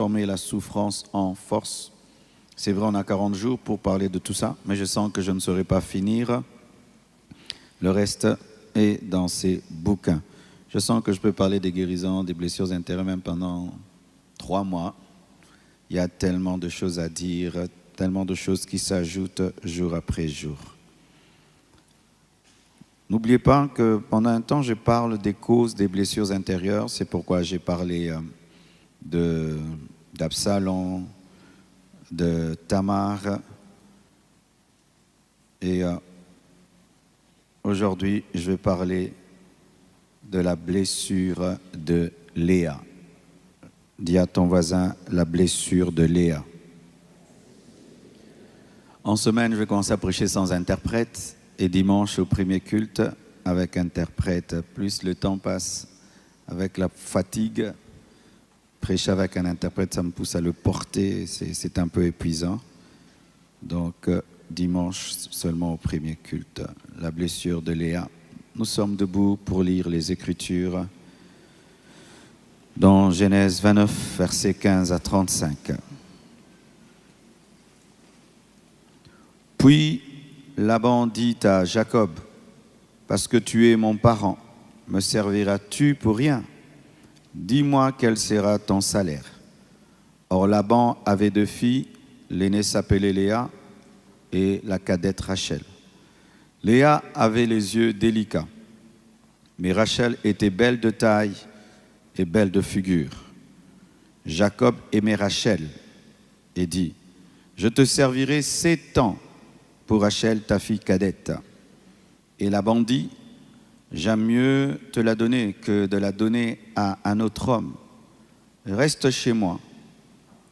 transformer la souffrance en force. C'est vrai, on a 40 jours pour parler de tout ça, mais je sens que je ne saurais pas finir. Le reste est dans ces bouquins. Je sens que je peux parler des guérisons, des blessures intérieures même pendant 3 mois. Il y a tellement de choses à dire, tellement de choses qui s'ajoutent jour après jour. N'oubliez pas que pendant un temps, je parle des causes des blessures intérieures. C'est pourquoi j'ai parlé d'Absalom, de Tamar. Et aujourd'hui, je vais parler de la blessure de Léa. Dis à ton voisin, la blessure de Léa. En semaine, je vais commencer à prêcher sans interprète. Et dimanche, au premier culte, avec interprète. Plus le temps passe, avec la fatigue, prêcher avec un interprète, ça me pousse à le porter. C'est un peu épuisant. Donc, dimanche, seulement au premier culte. La blessure de Léa. Nous sommes debout pour lire les Écritures dans Genèse 29, versets 15 à 35. Puis Laban dit à Jacob, « Parce que tu es mon parent, me serviras-tu pour rien? Dis-moi quel sera ton salaire. » Or Laban avait 2 filles, l'aînée s'appelait Léa et la cadette Rachel. Léa avait les yeux délicats, mais Rachel était belle de taille et belle de figure. Jacob aimait Rachel et dit, « Je te servirai 7 ans pour Rachel, ta fille cadette. » Et Laban dit, « J'aime mieux te la donner que de la donner à un autre homme. Reste chez moi. »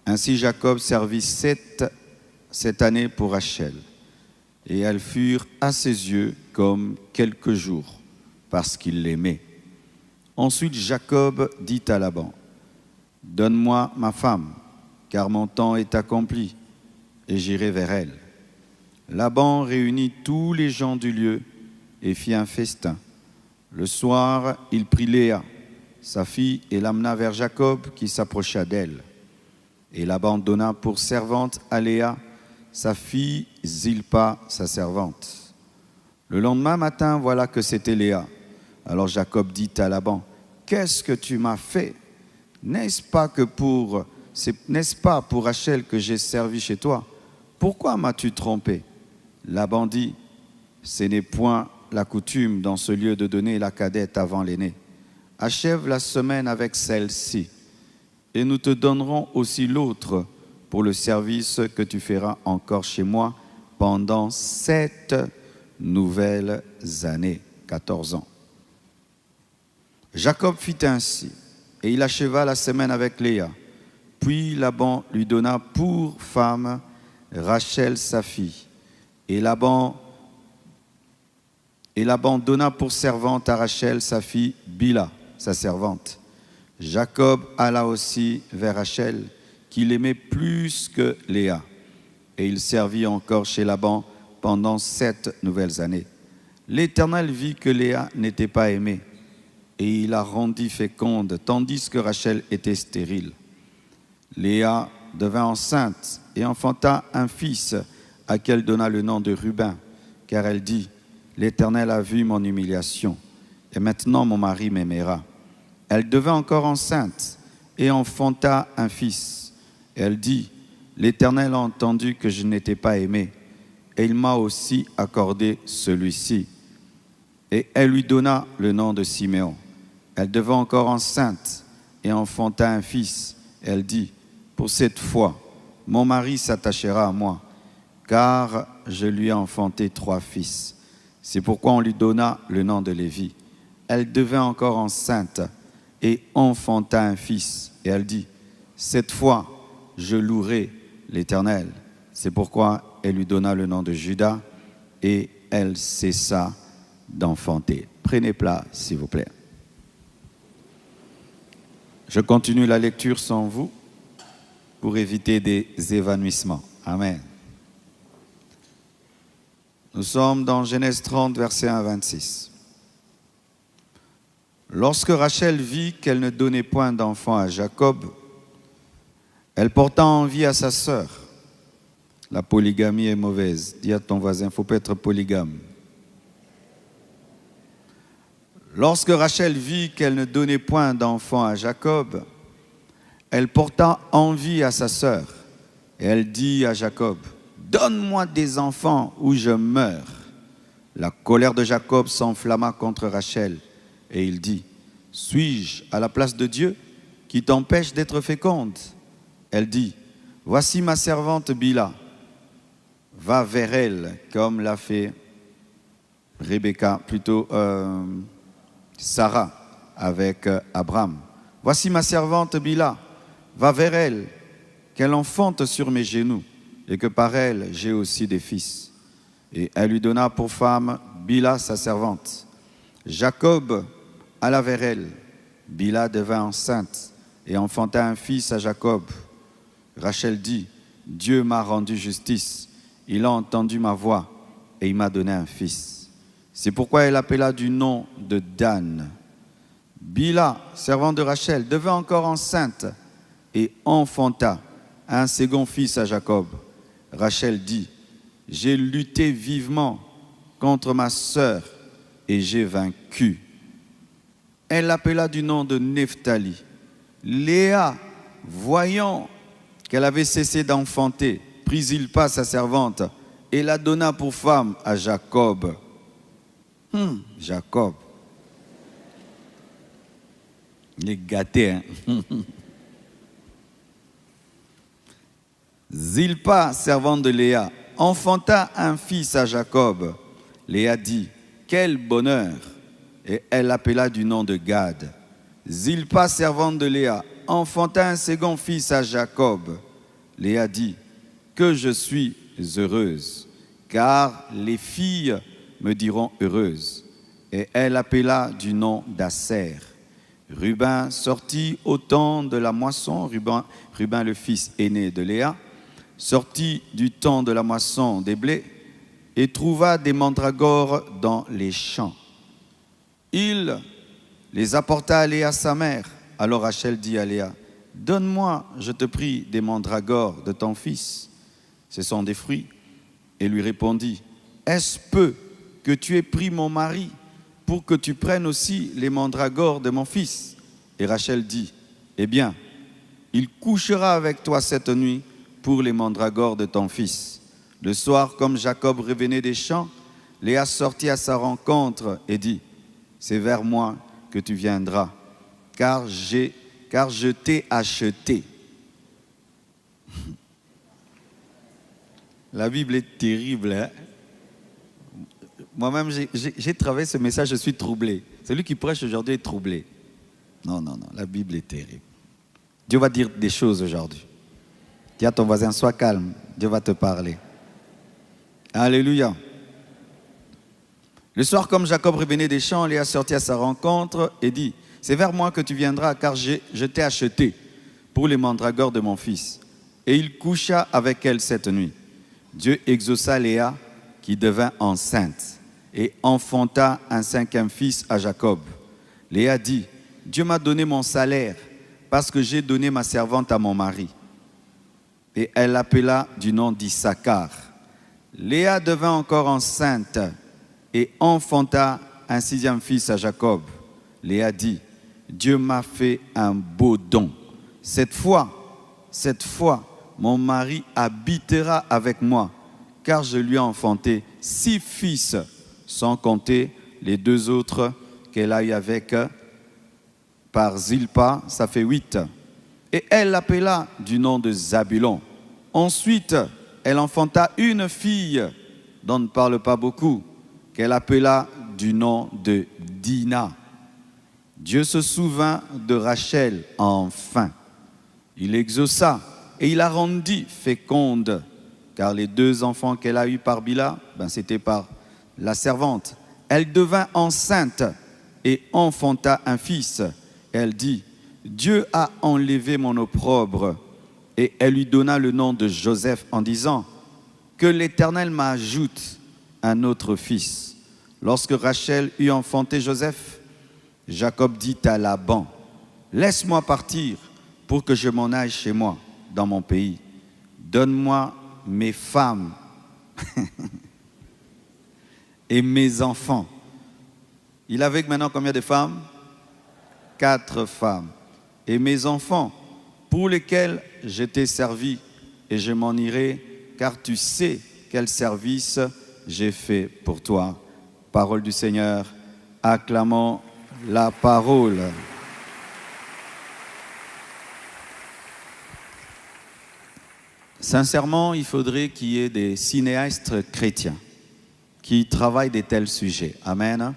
Ainsi Jacob servit 7 années pour Rachel. Et elles furent à ses yeux comme quelques jours, parce qu'il l'aimait. Ensuite Jacob dit à Laban, « Donne-moi ma femme, car mon temps est accompli, et j'irai vers elle. » Laban réunit tous les gens du lieu et fit un festin. Le soir, il prit Léa, sa fille, et l'amena vers Jacob, qui s'approcha d'elle. Et Laban donna pour servante à Léa sa fille Zilpa, sa servante. Le lendemain matin, voilà que c'était Léa. Alors Jacob dit à Laban, « Qu'est-ce que tu m'as fait? N'est-ce pas pour Rachel que j'ai servi chez toi? Pourquoi m'as-tu trompé? » Laban dit, « Ce n'est point la coutume dans ce lieu de donner la cadette avant l'aînée. Achève la semaine avec celle-ci, et nous te donnerons aussi l'autre pour le service que tu feras encore chez moi pendant 7 nouvelles années, 14 ans. » Jacob fit ainsi, et il acheva la semaine avec Léa. Puis Laban lui donna pour femme Rachel sa fille. Et Laban donna pour servante à Rachel sa fille Bila, sa servante. Jacob alla aussi vers Rachel, qu'il aimait plus que Léa. Et il servit encore chez Laban pendant 7 nouvelles années. L'Éternel vit que Léa n'était pas aimée, et il la rendit féconde, tandis que Rachel était stérile. Léa devint enceinte et enfanta un fils, à qui elle donna le nom de Ruben, car elle dit, « L'Éternel a vu mon humiliation, et maintenant mon mari m'aimera. » Elle devint encore enceinte et enfanta un fils. Et elle dit, « L'Éternel a entendu que je n'étais pas aimée, et il m'a aussi accordé celui-ci. » Et elle lui donna le nom de Siméon. Elle devint encore enceinte et enfanta un fils. Et elle dit, « Pour cette fois, mon mari s'attachera à moi, car je lui ai enfanté 3 fils. » C'est pourquoi on lui donna le nom de Lévi. Elle devint encore enceinte et enfanta un fils. Et elle dit, « Cette fois, je louerai l'Éternel. » C'est pourquoi elle lui donna le nom de Juda, et elle cessa d'enfanter. Prenez place, s'il vous plaît. Je continue la lecture sans vous pour éviter des évanouissements. Amen. Nous sommes dans Genèse 30, versets 1 à 26. Lorsque Rachel vit qu'elle ne donnait point d'enfant à Jacob, Elle porta envie à sa sœur. La polygamie est mauvaise. Dis à ton voisin, il ne faut pas être polygame. Lorsque Rachel vit qu'elle ne donnait point d'enfant à Jacob, elle porta envie à sa sœur. Et elle dit à Jacob, « Donne-moi des enfants ou je meurs. » La colère de Jacob s'enflamma contre Rachel. Et il dit, « Suis-je à la place de Dieu qui t'empêche d'être féconde ?» Elle dit, « Voici ma servante Bila. Va vers elle, comme l'a fait Rebecca, plutôt Sarah avec Abraham. Voici ma servante Bila. Va vers elle, qu'elle enfante sur mes genoux, et que par elle j'ai aussi des fils. » Et elle lui donna pour femme Bila, sa servante. Jacob alla vers elle. Bila devint enceinte et enfanta un fils à Jacob. Rachel dit, « Dieu m'a rendu justice. Il a entendu ma voix et il m'a donné un fils. » C'est pourquoi elle appela du nom de Dan. Bila, servante de Rachel, devint encore enceinte et enfanta un second fils à Jacob. Rachel dit, « J'ai lutté vivement contre ma sœur et j'ai vaincu. » Elle l'appela du nom de Nephtali. Léa, voyant qu'elle avait cessé d'enfanter, prit Zilpa, sa servante, et la donna pour femme à Jacob. Jacob. Il est gâté, hein? Zilpa, servante de Léa, enfanta un fils à Jacob. Léa dit, « Quel bonheur !» Et elle l'appela du nom de Gad. Zilpa, servante de Léa, enfanta un second fils à Jacob. Léa dit, « Que je suis heureuse, car les filles me diront heureuse. » Et elle appela du nom d'Asser. Ruben sortit au temps de la moisson, Ruben le fils aîné de Léa, sortit du temps de la moisson des blés et trouva des mandragores dans les champs. Il les apporta à Léa sa mère. Alors Rachel dit à Léa, « Donne-moi, je te prie, des mandragores de ton fils. Ce sont des fruits. » Et lui répondit, « Est-ce peu que tu aies pris mon mari pour que tu prennes aussi les mandragores de mon fils ?» Et Rachel dit, « Eh bien, il couchera avec toi cette nuit pour les mandragores de ton fils. » Le soir, comme Jacob revenait des champs, Léa sortit à sa rencontre et dit, « C'est vers moi que tu viendras, car je t'ai acheté. » La Bible est terrible, hein? Moi-même, j'ai travaillé ce message, je suis troublé. Celui qui prêche aujourd'hui est troublé. Non, la Bible est terrible. Dieu va dire des choses aujourd'hui. Dis à ton voisin, sois calme, Dieu va te parler. Alléluia. Le soir, comme Jacob revenait des champs, Léa sortit à sa rencontre et dit, « C'est vers moi que tu viendras, car je t'ai acheté pour les mandragores de mon fils. » Et il coucha avec elle cette nuit. Dieu exauça Léa, qui devint enceinte, et enfanta un cinquième fils à Jacob. Léa dit, « Dieu m'a donné mon salaire, parce que j'ai donné ma servante à mon mari. » Et elle l'appela du nom d'Issachar. Léa devint encore enceinte, et enfanta un sixième fils à Jacob. Léa dit, « Dieu m'a fait un beau don. Cette fois, mon mari habitera avec moi, car je lui ai enfanté 6 fils, sans compter les 2 autres qu'elle a eu avec par Zilpa, ça fait 8. Et elle l'appela du nom de Zabulon. Ensuite, elle enfanta une fille, dont on ne parle pas beaucoup, qu'elle appela du nom de Dina. Dieu se souvint de Rachel enfin. Il exauça et il la rendit féconde, car les 2 enfants qu'elle a eus par Bila, c'était par la servante. Elle devint enceinte et enfanta un fils. Elle dit, « Dieu a enlevé mon opprobre. » Et elle lui donna le nom de Joseph en disant, « Que l'Éternel m'ajoute un autre fils. » Lorsque Rachel eut enfanté Joseph, Jacob dit à Laban, « Laisse-moi partir pour que je m'en aille chez moi. » dans mon pays. Donne-moi mes femmes et mes enfants. Il avait maintenant combien de femmes? 4 femmes. Et mes enfants, pour lesquels je t'ai servi, et je m'en irai, car tu sais quel service j'ai fait pour toi. Parole du Seigneur, acclamons la parole. Sincèrement, il faudrait qu'il y ait des cinéastes chrétiens qui travaillent de tels sujets. Amen.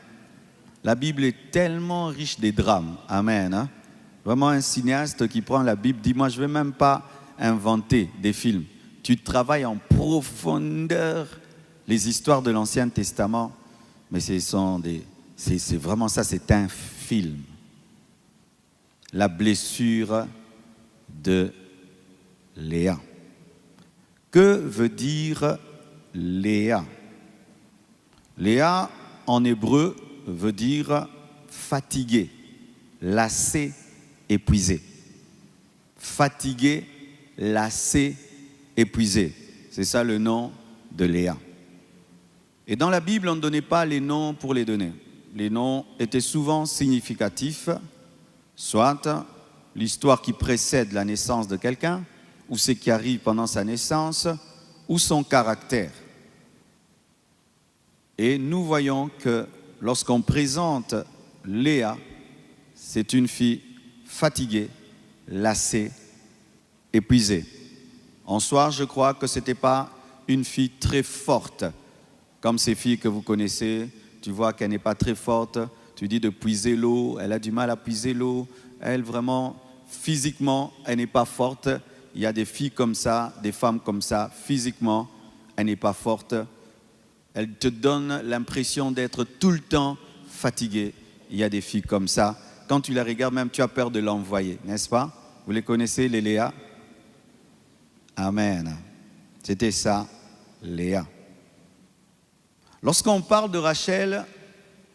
La Bible est tellement riche des drames. Amen. Vraiment un cinéaste qui prend la Bible dit, moi je ne vais même pas inventer des films. Tu travailles en profondeur les histoires de l'Ancien Testament, mais c'est vraiment ça, c'est un film. La blessure de Léa. Que veut dire Léa? Léa, en hébreu, veut dire fatigué, lassé, épuisé. Fatigué, lassé, épuisé. C'est ça le nom de Léa. Et dans la Bible, on ne donnait pas les noms pour les donner. Les noms étaient souvent significatifs, soit l'histoire qui précède la naissance de quelqu'un, ou ce qui arrive pendant sa naissance, ou son caractère. Et nous voyons que lorsqu'on présente Léa, c'est une fille fatiguée, lassée, épuisée. En soi, je crois que ce n'était pas une fille très forte, comme ces filles que vous connaissez. Tu vois qu'elle n'est pas très forte, tu dis de puiser l'eau, elle a du mal à puiser l'eau. Elle, vraiment, physiquement, elle n'est pas forte. Il y a des filles comme ça, des femmes comme ça, physiquement, elle n'est pas forte. Elle te donne l'impression d'être tout le temps fatiguée. Il y a des filles comme ça. Quand tu la regardes, même tu as peur de l'envoyer, n'est-ce pas? Vous les connaissez, les Léa? Amen. C'était ça, Léa. Lorsqu'on parle de Rachel,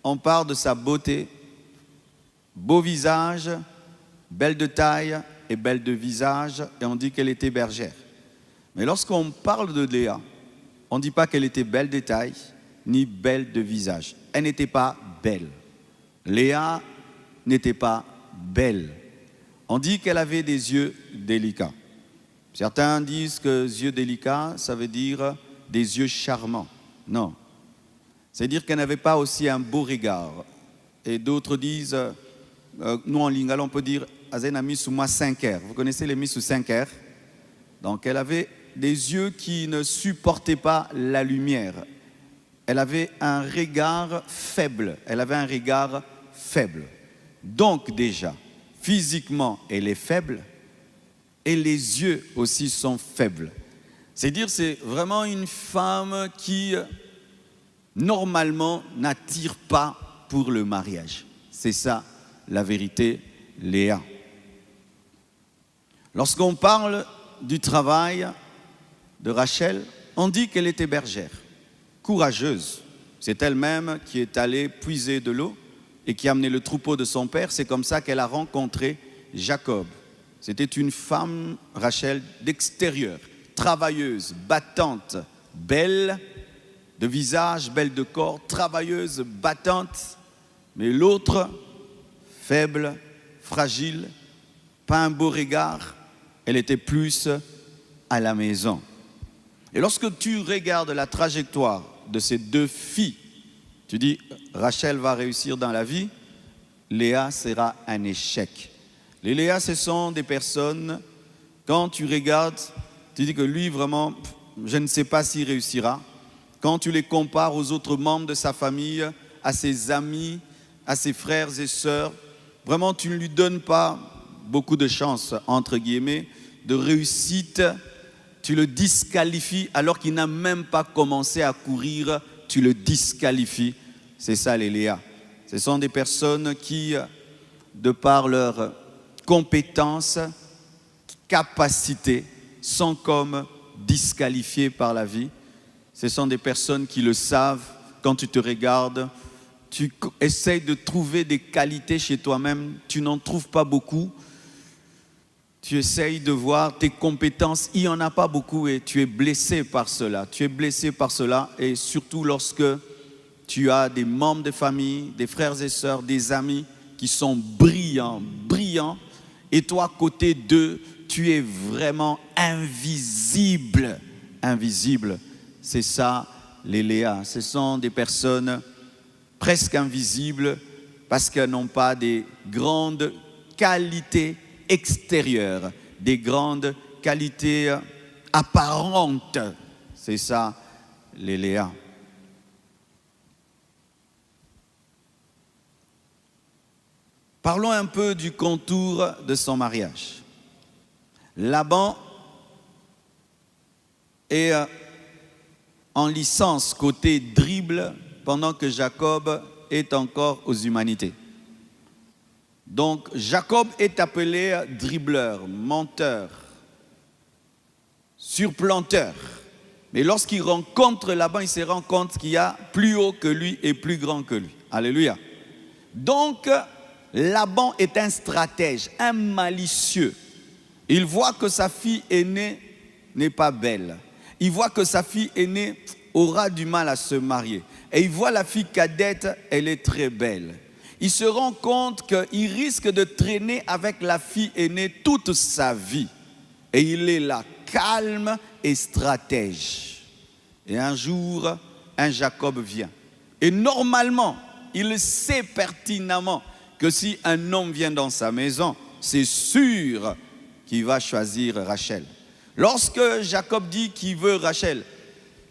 on parle de sa beauté, beau visage, belle de taille et belle de visage, et on dit qu'elle était bergère. Mais lorsqu'on parle de Léa, on ne dit pas qu'elle était belle de taille, ni belle de visage. Elle n'était pas belle. Léa n'était pas belle. On dit qu'elle avait des yeux délicats. Certains disent que yeux délicats, ça veut dire des yeux charmants. Non. C'est-à-dire qu'elle n'avait pas aussi un beau regard. Et d'autres disent, nous en lingala, on peut dire, Azen a mis sous moi 5 airs. Vous connaissez les mis sous 5 airs? Donc elle avait des yeux qui ne supportaient pas la lumière. Elle avait un regard faible. Elle avait un regard faible. Donc déjà, physiquement, elle est faible et les yeux aussi sont faibles. C'est-à-dire c'est vraiment une femme qui, normalement, n'attire pas pour le mariage. C'est ça, la vérité, Léa. Lorsqu'on parle du travail de Rachel, on dit qu'elle était bergère, courageuse. C'est elle-même qui est allée puiser de l'eau et qui a amené le troupeau de son père. C'est comme ça qu'elle a rencontré Jacob. C'était une femme, Rachel, d'extérieur, travailleuse, battante, belle de visage, belle de corps, travailleuse, battante. Mais l'autre, faible, fragile, pas un beau regard, elle était plus à la maison. Et lorsque tu regardes la trajectoire de ces deux filles, tu dis, Rachel va réussir dans la vie, Léa sera un échec. Les Léa, ce sont des personnes, quand tu regardes, tu dis que lui, vraiment, je ne sais pas s'il réussira. Quand tu les compares aux autres membres de sa famille, à ses amis, à ses frères et sœurs, vraiment, tu ne lui donnes pas beaucoup de chance, entre guillemets, de réussite. Tu le disqualifies alors qu'il n'a même pas commencé à courir, tu le disqualifies. C'est ça les Léa. Ce sont des personnes qui, de par leur compétences, capacités, sont comme disqualifiées par la vie. Ce sont des personnes qui le savent. Quand tu te regardes, tu essayes de trouver des qualités chez toi-même, tu n'en trouves pas beaucoup. Tu essayes de voir tes compétences, il n'y en a pas beaucoup et tu es blessé par cela. Tu es blessé par cela et surtout lorsque tu as des membres de famille, des frères et sœurs, des amis qui sont brillants, brillants et toi à côté d'eux, tu es vraiment invisible. Invisible, c'est ça les Léa. Ce sont des personnes presque invisibles parce qu'elles n'ont pas des grandes qualités extérieures, des grandes qualités apparentes. C'est ça les Léa. Parlons un peu du contour de son mariage. Laban est en licence côté dribble pendant que Jacob est encore aux humanités. Donc Jacob est appelé dribbleur, menteur, surplanteur. Mais lorsqu'il rencontre Laban, il se rend compte qu'il y a plus haut que lui et plus grand que lui. Alléluia. Donc Laban est un stratège, un malicieux. Il voit que sa fille aînée n'est pas belle. Il voit que sa fille aînée aura du mal à se marier. Et il voit la fille cadette, elle est très belle. Il se rend compte qu'il risque de traîner avec la fille aînée toute sa vie. Et il est là, calme et stratège. Et un jour, un Jacob vient. Et normalement, il sait pertinemment que si un homme vient dans sa maison, c'est sûr qu'il va choisir Rachel. Lorsque Jacob dit qu'il veut Rachel,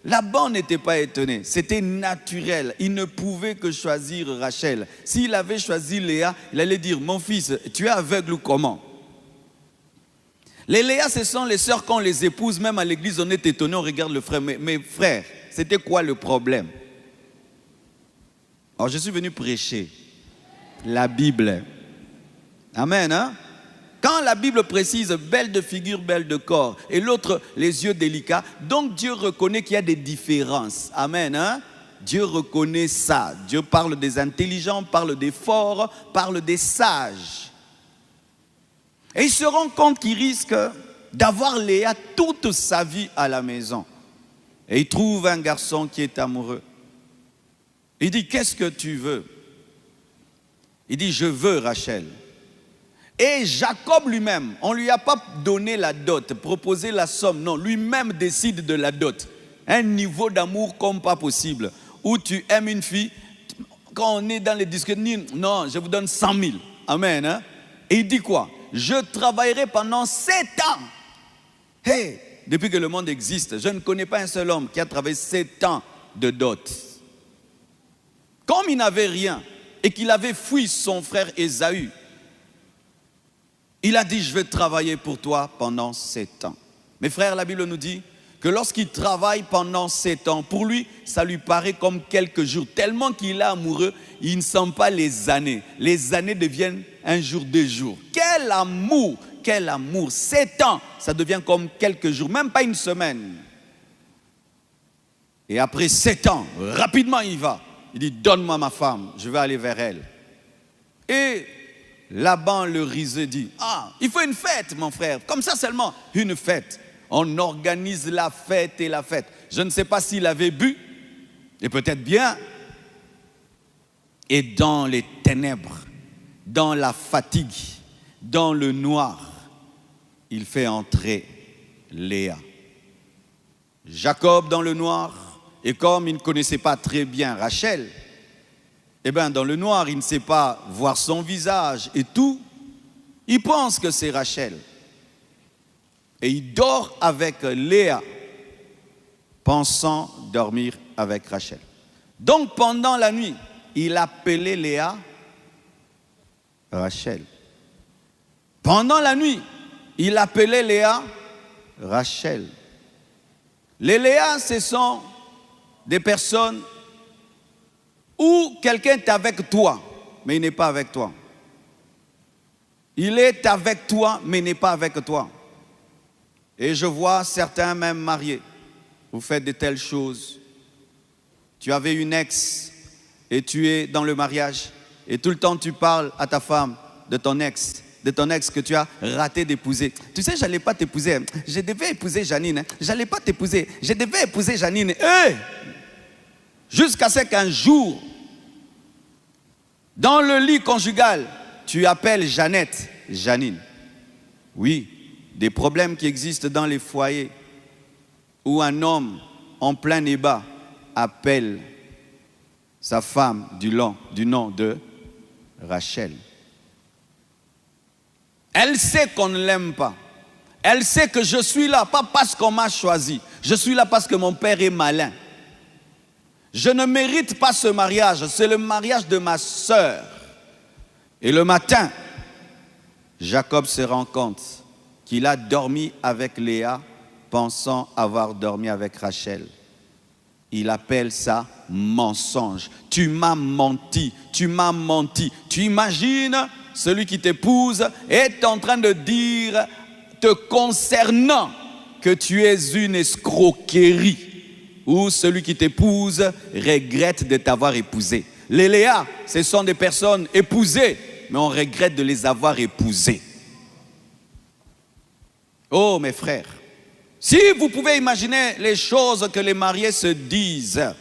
Laban n'était pas étonné, c'était naturel. Il ne pouvait que choisir Rachel. S'il avait choisi Léa, il allait dire, mon fils, tu es aveugle ou comment? Les Léa, ce sont les sœurs qu'on les épouse, même à l'église, on est étonné, on regarde le frère. Mais frère, c'était quoi le problème? Alors je suis venu prêcher la Bible. Amen, hein? Quand la Bible précise belle de figure, belle de corps, et l'autre les yeux délicats, donc Dieu reconnaît qu'il y a des différences. Amen, hein? Dieu reconnaît ça. Dieu parle des intelligents, parle des forts, parle des sages. Et il se rend compte qu'il risque d'avoir Léa toute sa vie à la maison. Et il trouve un garçon qui est amoureux. Il dit, qu'est-ce que tu veux? Il dit, je veux Rachel. Et Jacob lui-même, on ne lui a pas donné la dot, proposé la somme, non, lui-même décide de la dot. Un niveau d'amour comme pas possible, où tu aimes une fille, quand on est dans les discussions, non, je vous donne 100 000. Amen. Hein? Et il dit quoi? Je travaillerai pendant 7 ans. Hey, depuis que le monde existe, je ne connais pas un seul homme qui a travaillé 7 ans de dot. Comme il n'avait rien et qu'il avait fui son frère Ésaü, il a dit, je vais travailler pour toi pendant 7 ans. Mes frères, la Bible nous dit que lorsqu'il travaille pendant 7 ans, pour lui, ça lui paraît comme quelques jours. Tellement qu'il est amoureux, il ne sent pas les années. Les années deviennent un jour, 2 jours. Quel amour, quel amour. 7 ans, ça devient comme quelques jours, même pas une semaine. Et après 7 ans, rapidement il va. Il dit, donne-moi ma femme, je vais aller vers elle. Et Laban le risait, dit, ah, il faut une fête, mon frère. Comme ça seulement, une fête. On organise la fête et la fête. Je ne sais pas s'il avait bu, et peut-être bien. Et dans les ténèbres, dans la fatigue, dans le noir, il fait entrer Léa. Jacob dans le noir, et comme il ne connaissait pas très bien Rachel, eh bien, dans le noir, il ne sait pas voir son visage et tout. Il pense que c'est Rachel. Et il dort avec Léa, pensant dormir avec Rachel. Donc, pendant la nuit, il appelait Léa Rachel. Pendant la nuit, il appelait Léa Rachel. Les Léa, ce sont des personnes où quelqu'un est avec toi, mais il n'est pas avec toi. Il est avec toi, mais il n'est pas avec toi. Et je vois certains même mariés. Vous faites de telles choses. Tu avais une ex et tu es dans le mariage. Et tout le temps tu parles à ta femme de ton ex. de ton ex que tu as raté d'épouser. Tu sais, je n'allais pas t'épouser. Je devais épouser Janine. Je n'allais pas t'épouser. Je devais épouser Janine. Hey! Jusqu'à ce qu'un jour, dans le lit conjugal, tu appelles Jeannette, Janine. Oui, des problèmes qui existent dans les foyers où un homme en plein débat appelle sa femme du nom de Rachel. Elle sait qu'on ne l'aime pas. Elle sait que je suis là, pas parce qu'on m'a choisi. Je suis là parce que mon père est malin. Je ne mérite pas ce mariage. C'est le mariage de ma sœur. Et le matin, Jacob se rend compte qu'il a dormi avec Léa, pensant avoir dormi avec Rachel. Il appelle ça mensonge. Tu m'as menti, tu m'as menti. Tu imagines, celui qui t'épouse est en train de dire, te concernant, que tu es une escroquerie. Ou celui qui t'épouse regrette de t'avoir épousé. Les Léa, ce sont des personnes épousées, mais on regrette de les avoir épousées. Oh mes frères, si vous pouvez imaginer les choses que les mariés se disent,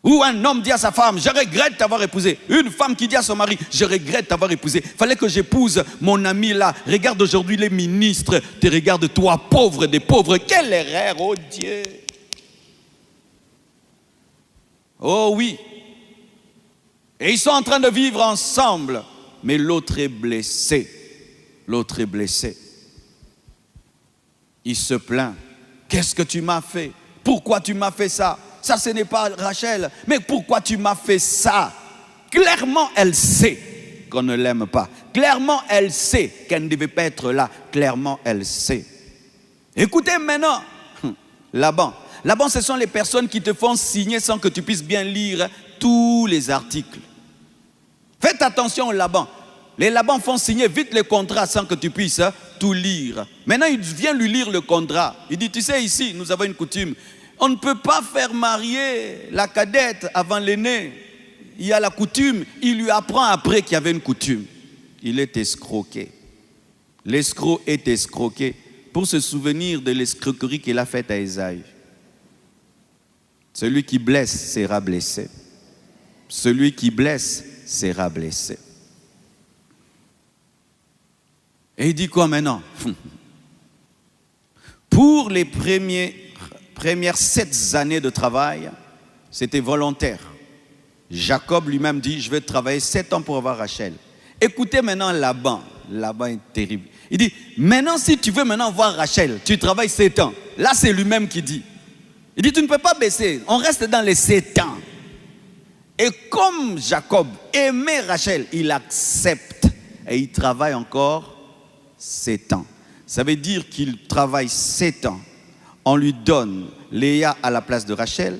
ou un homme dit à sa femme, je regrette t'avoir épousé. Une femme qui dit à son mari, je regrette t'avoir épousé. Fallait que j'épouse mon ami là. Regarde aujourd'hui les ministres, te regarde toi, pauvre des pauvres. Quelle erreur, oh Dieu. Oh oui. Et ils sont en train de vivre ensemble. Mais l'autre est blessé. L'autre est blessé. Il se plaint. Qu'est-ce que tu m'as fait? Pourquoi tu m'as fait ça? Ça, ce n'est pas Rachel. Mais pourquoi tu m'as fait ça? Clairement, elle sait qu'on ne l'aime pas. Clairement, elle sait qu'elle ne devait pas être là. Clairement, elle sait. Écoutez maintenant, Laban. Laban, ce sont les personnes qui te font signer sans que tu puisses bien lire tous les articles. Faites attention au Laban. Les Laban font signer vite les contrats sans que tu puisses tout lire. Maintenant, il vient lui lire le contrat. Il dit, tu sais, ici, nous avons une coutume. On ne peut pas faire marier la cadette avant l'aîné. Il y a la coutume. Il lui apprend après qu'il y avait une coutume. Il est escroqué. L'escroc est escroqué pour se souvenir de l'escroquerie qu'il a faite à Ésaü. Celui qui blesse sera blessé. Celui qui blesse sera blessé. Et il dit quoi maintenant? Pour les premières 7 années de travail, c'était volontaire. Jacob lui-même dit, je vais travailler 7 ans pour avoir Rachel. Écoutez maintenant Laban. Laban est terrible. Il dit, maintenant si tu veux maintenant voir Rachel, tu travailles 7 ans. Là c'est lui-même qui dit. Il dit, tu ne peux pas baisser. On reste dans les 7 ans. Et comme Jacob aimait Rachel, il accepte. Et il travaille encore 7 ans. Ça veut dire qu'il travaille 7 ans. On lui donne Léa à la place de Rachel.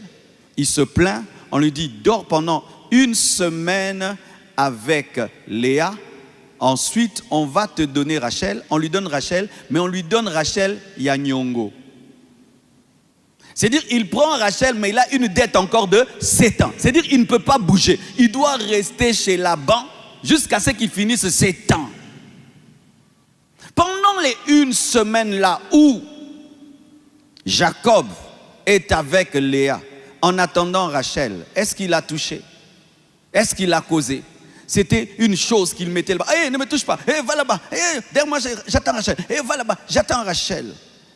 Il se plaint. On lui dit, dors pendant 1 semaine avec Léa. Ensuite, on va te donner Rachel. On lui donne Rachel, mais on lui donne Rachel Yanyongo. C'est-à-dire, il prend Rachel, mais il a une dette encore de 7 ans. C'est-à-dire, il ne peut pas bouger. Il doit rester chez Laban jusqu'à ce qu'il finisse 7 ans. Pendant les 1 semaine là où Jacob est avec Léa, en attendant Rachel, est-ce qu'il a touché? Est-ce qu'il a causé? C'était une chose qu'il mettait là-bas. Hey, ne me touche pas. Hey, va là-bas. Hey, derrière moi, j'attends Rachel. Hey, va là-bas. J'attends Rachel.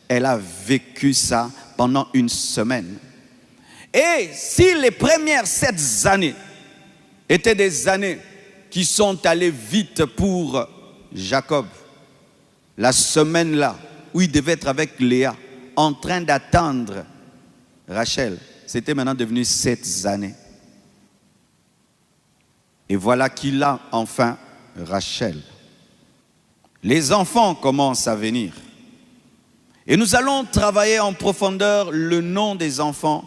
Elle a vécu ça pendant 1 semaine. Et si les premières 7 années étaient des années qui sont allées vite pour Jacob, la semaine là où il devait être avec Léa, en train d'attendre Rachel, c'était maintenant devenu 7 années. Et voilà qu'il a enfin Rachel. Les enfants commencent à venir. Et nous allons travailler en profondeur le nom des enfants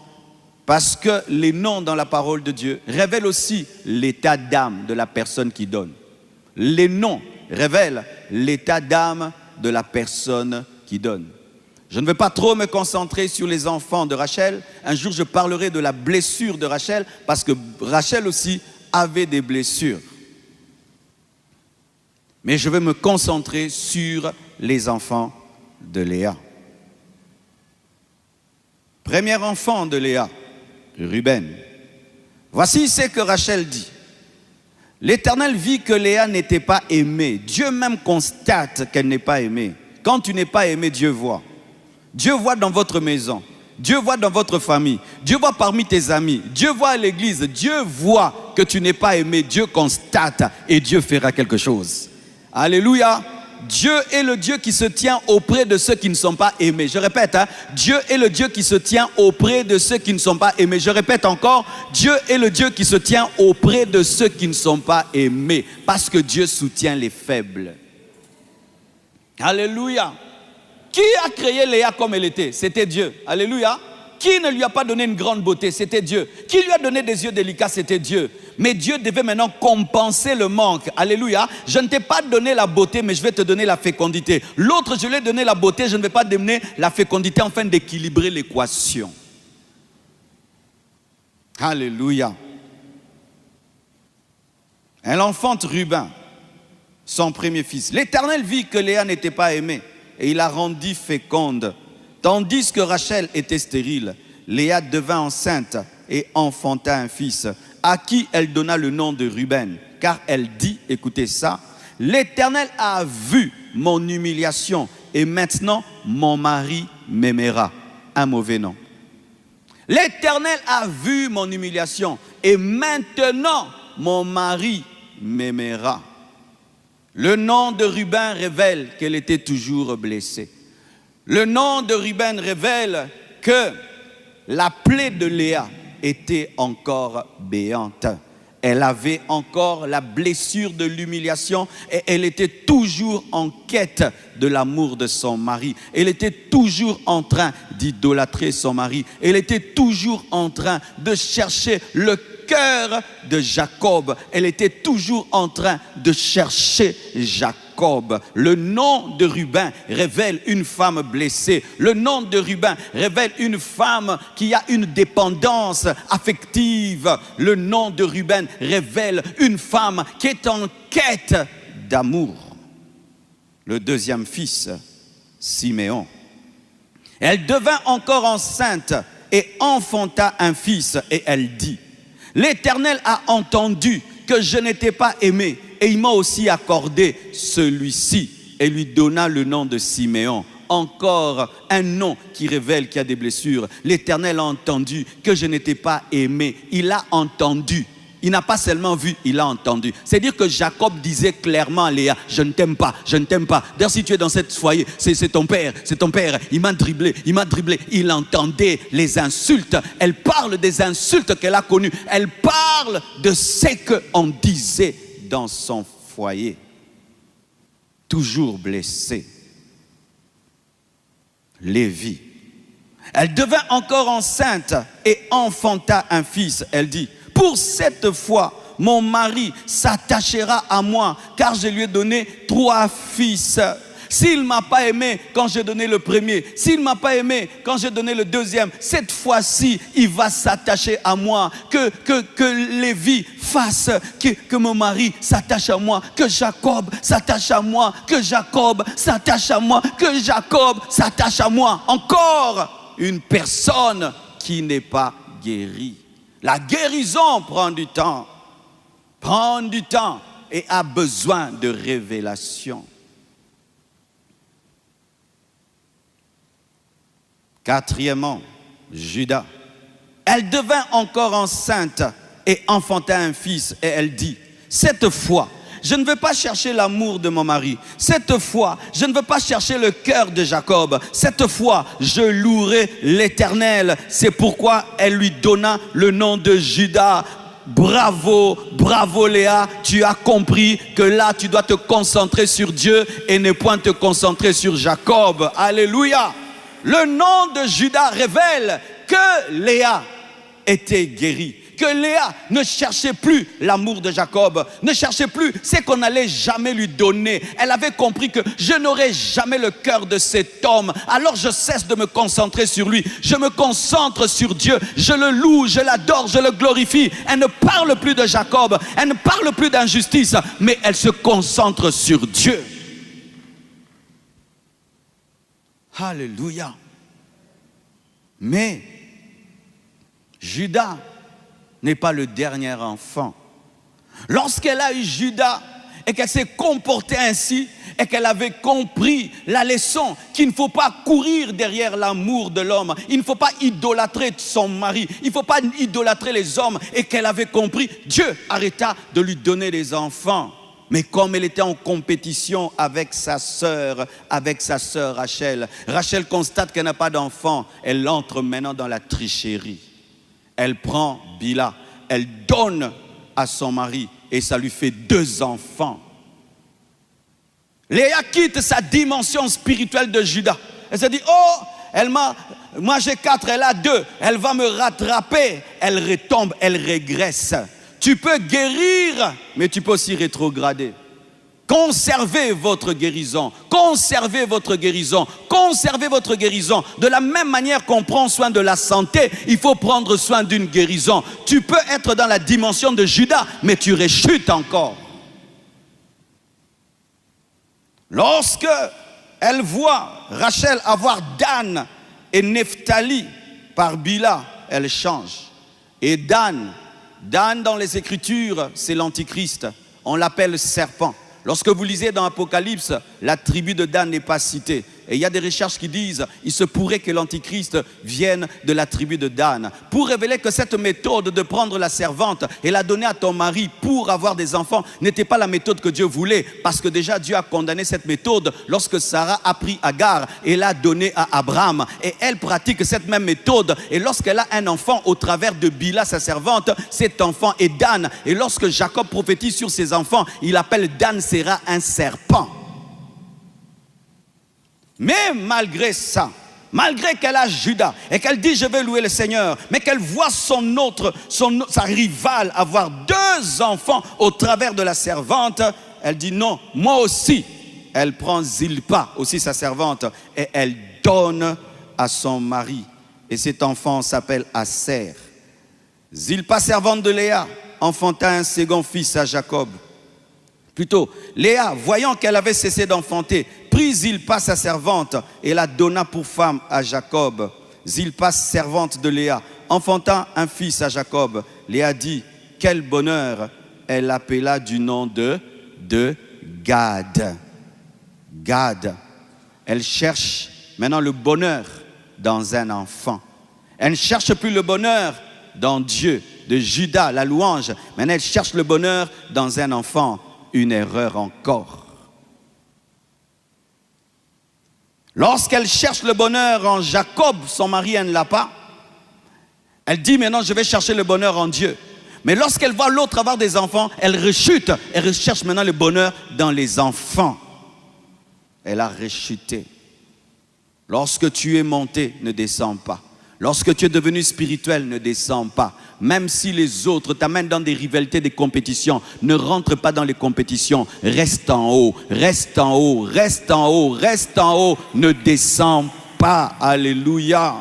parce que les noms dans la parole de Dieu révèlent aussi l'état d'âme de la personne qui donne. Les noms révèlent l'état d'âme de la personne qui donne. Je ne vais pas trop me concentrer sur les enfants de Rachel. Un jour, je parlerai de la blessure de Rachel parce que Rachel aussi avait des blessures. Mais je vais me concentrer sur les enfants de Léa. Premier enfant de Léa, Ruben. Voici ce que Rachel dit. L'Éternel vit que Léa n'était pas aimée. Dieu même constate qu'elle n'est pas aimée. Quand tu n'es pas aimé, Dieu voit. Dieu voit dans votre maison. Dieu voit dans votre famille. Dieu voit parmi tes amis. Dieu voit à l'église. Dieu voit que tu n'es pas aimé. Dieu constate et Dieu fera quelque chose. Alléluia. Dieu est le Dieu qui se tient auprès de ceux qui ne sont pas aimés. Je répète, Dieu est le Dieu qui se tient auprès de ceux qui ne sont pas aimés. Je répète encore, Dieu est le Dieu qui se tient auprès de ceux qui ne sont pas aimés. Parce que Dieu soutient les faibles. Alléluia. Qui a créé Léa comme elle était? C'était Dieu. Alléluia. Qui ne lui a pas donné une grande beauté? C'était Dieu. Qui lui a donné des yeux délicats? C'était Dieu. Mais Dieu devait maintenant compenser le manque. Alléluia. Je ne t'ai pas donné la beauté, mais je vais te donner la fécondité. L'autre, je lui ai donné la beauté, je ne vais pas donner la fécondité afin d'équilibrer l'équation. Alléluia. Elle enfante Ruben, son premier fils. L'Éternel vit que Léa n'était pas aimée et il la rendit féconde. Tandis que Rachel était stérile, Léa devint enceinte et enfanta un fils, à qui elle donna le nom de Ruben. Car elle dit, écoutez ça, l'Éternel a vu mon humiliation et maintenant mon mari m'aimera. Un mauvais nom. L'Éternel a vu mon humiliation et maintenant mon mari m'aimera. Le nom de Ruben révèle qu'elle était toujours blessée. Le nom de Ruben révèle que la plaie de Léa était encore béante. Elle avait encore la blessure de l'humiliation et elle était toujours en quête de l'amour de son mari. Elle était toujours en train d'idolâtrer son mari. Elle était toujours en train de chercher le cœur de Jacob. Elle était toujours en train de chercher Jacob. Le nom de Ruben révèle une femme blessée. Le nom de Ruben révèle une femme qui a une dépendance affective. Le nom de Ruben révèle une femme qui est en quête d'amour. Le deuxième fils, Siméon. Elle devint encore enceinte et enfanta un fils et elle dit: l'Éternel a entendu que je n'étais pas aimé et il m'a aussi accordé celui-ci et lui donna le nom de Siméon. Encore un nom qui révèle qu'il y a des blessures. L'Éternel a entendu que je n'étais pas aimé. Il a entendu. Il n'a pas seulement vu, il a entendu. C'est-à-dire que Jacob disait clairement à Léa: je ne t'aime pas, je ne t'aime pas. D'ailleurs, si tu es dans ce foyer, c'est ton père, il m'a dribblé, il m'a dribblé. Il entendait les insultes. Elle parle des insultes qu'elle a connues. Elle parle de ce qu'on disait dans son foyer. Toujours blessée. Lévi. Elle devint encore enceinte et enfanta un fils. Elle dit: pour cette fois, mon mari s'attachera à moi, car je lui ai donné 3 fils. S'il ne m'a pas aimé quand j'ai donné le premier, s'il ne m'a pas aimé quand j'ai donné le deuxième, cette fois-ci, il va s'attacher à moi. Que Lévi fasse, que mon mari s'attache à moi, que Jacob s'attache à moi, que Jacob s'attache à moi, que Jacob s'attache à moi. Encore une personne qui n'est pas guérie. La guérison prend du temps et a besoin de révélation. Quatrièmement, Judas. Elle devint encore enceinte et enfanta un fils et elle dit: cette fois, je ne veux pas chercher l'amour de mon mari. Cette fois, je ne veux pas chercher le cœur de Jacob. Cette fois, je louerai l'Éternel. C'est pourquoi elle lui donna le nom de Judas. Bravo, bravo Léa, tu as compris que là tu dois te concentrer sur Dieu et ne point te concentrer sur Jacob. Alléluia. Le nom de Judas révèle que Léa était guérie, que Léa ne cherchait plus l'amour de Jacob, ne cherchait plus ce qu'on n'allait jamais lui donner. Elle avait compris que je n'aurai jamais le cœur de cet homme, alors je cesse de me concentrer sur lui, je me concentre sur Dieu, je le loue, je l'adore, je le glorifie. Elle ne parle plus de Jacob, elle ne parle plus d'injustice, mais elle se concentre sur Dieu. Alléluia. Mais Judas n'est pas le dernier enfant. Lorsqu'elle a eu Judas et qu'elle s'est comportée ainsi et qu'elle avait compris la leçon qu'il ne faut pas courir derrière l'amour de l'homme, il ne faut pas idolâtrer son mari, il ne faut pas idolâtrer les hommes, et qu'elle avait compris, Dieu arrêta de lui donner des enfants. Mais comme elle était en compétition avec sa sœur Rachel, Rachel constate qu'elle n'a pas d'enfant, elle entre maintenant dans la tricherie. Elle prend Bila, elle donne à son mari et ça lui fait 2 enfants. Léa quitte sa dimension spirituelle de Judas. Elle se dit, oh, moi j'ai 4, elle a 2, elle va me rattraper. Elle retombe, elle régresse. Tu peux guérir, mais tu peux aussi rétrograder. Conservez votre guérison, conservez votre guérison, conservez votre guérison. De la même manière qu'on prend soin de la santé, il faut prendre soin d'une guérison. Tu peux être dans la dimension de Judas, mais tu rechutes encore. Lorsque elle voit Rachel avoir Dan et Nephtali par Bila, elle change. Et Dan dans les Écritures, c'est l'Antichrist. On l'appelle serpent. Lorsque vous lisez dans Apocalypse, la tribu de Dan n'est pas citée. Et il y a des recherches qui disent il se pourrait que l'Antichrist vienne de la tribu de Dan. Pour révéler que cette méthode de prendre la servante et la donner à ton mari pour avoir des enfants n'était pas la méthode que Dieu voulait. Parce que déjà Dieu a condamné cette méthode lorsque Sarah a pris Agar et l'a donnée à Abraham. Et elle pratique cette même méthode. Et lorsqu'elle a un enfant au travers de Bila, sa servante, cet enfant est Dan. Et lorsque Jacob prophétise sur ses enfants, il appelle Dan sera un serpent. Mais malgré ça, malgré qu'elle a Judas et qu'elle dit je vais louer le Seigneur, mais qu'elle voit sa rivale avoir 2 enfants au travers de la servante, elle dit non, moi aussi. Elle prend Zilpa, aussi sa servante, et elle donne à son mari. Et cet enfant s'appelle Aser. Zilpa, servante de Léa, enfanta un second fils à Jacob. Plutôt, Léa, voyant qu'elle avait cessé d'enfanter, prit Zilpa, sa servante, et la donna pour femme à Jacob. Zilpa, servante de Léa, enfanta un fils à Jacob. Léa dit, quel bonheur! Elle l'appela du nom de Gad. Gad. Elle cherche maintenant le bonheur dans un enfant. Elle ne cherche plus le bonheur dans Dieu, de Judas, la louange. Maintenant, elle cherche le bonheur dans un enfant. Une erreur encore. Lorsqu'elle cherche le bonheur en Jacob, son mari, elle ne l'a pas. Elle dit maintenant je vais chercher le bonheur en Dieu. Mais lorsqu'elle voit l'autre avoir des enfants, elle rechute. Elle recherche maintenant le bonheur dans les enfants. Elle a rechuté. Lorsque tu es monté, ne descends pas. Lorsque tu es devenu spirituel, ne descends pas. Même si les autres t'amènent dans des rivalités, des compétitions, ne rentre pas dans les compétitions. Reste en haut, reste en haut, reste en haut, reste en haut. Ne descends pas. Alléluia.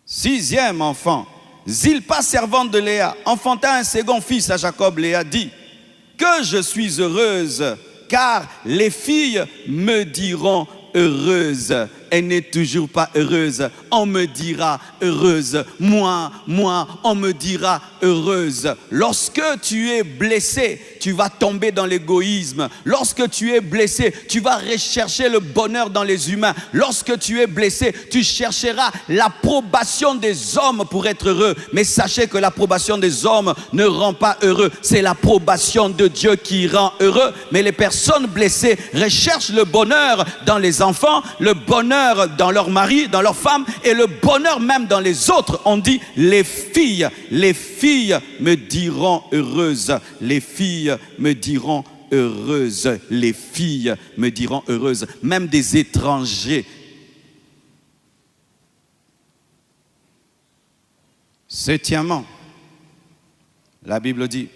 6e enfant. Zilpa, servante de Léa, enfanta un second fils à Jacob. Léa dit, que je suis heureuse, car les filles me diront heureuse. Elle n'est toujours pas heureuse. On me dira heureuse. Moi, on me dira heureuse. Lorsque tu es blessé, tu vas tomber dans l'égoïsme. Lorsque tu es blessé, tu vas rechercher le bonheur dans les humains. Lorsque tu es blessé, tu chercheras l'approbation des hommes pour être heureux. Mais sachez que l'approbation des hommes ne rend pas heureux. C'est l'approbation de Dieu qui rend heureux. Mais les personnes blessées recherchent le bonheur dans les enfants, le bonheur dans leur mari, dans leur femme, et le bonheur même dans les autres. On dit les filles me diront heureuse. Les filles me diront heureuse. Les filles me diront heureuse. Même des étrangers. Septièmement, la Bible dit,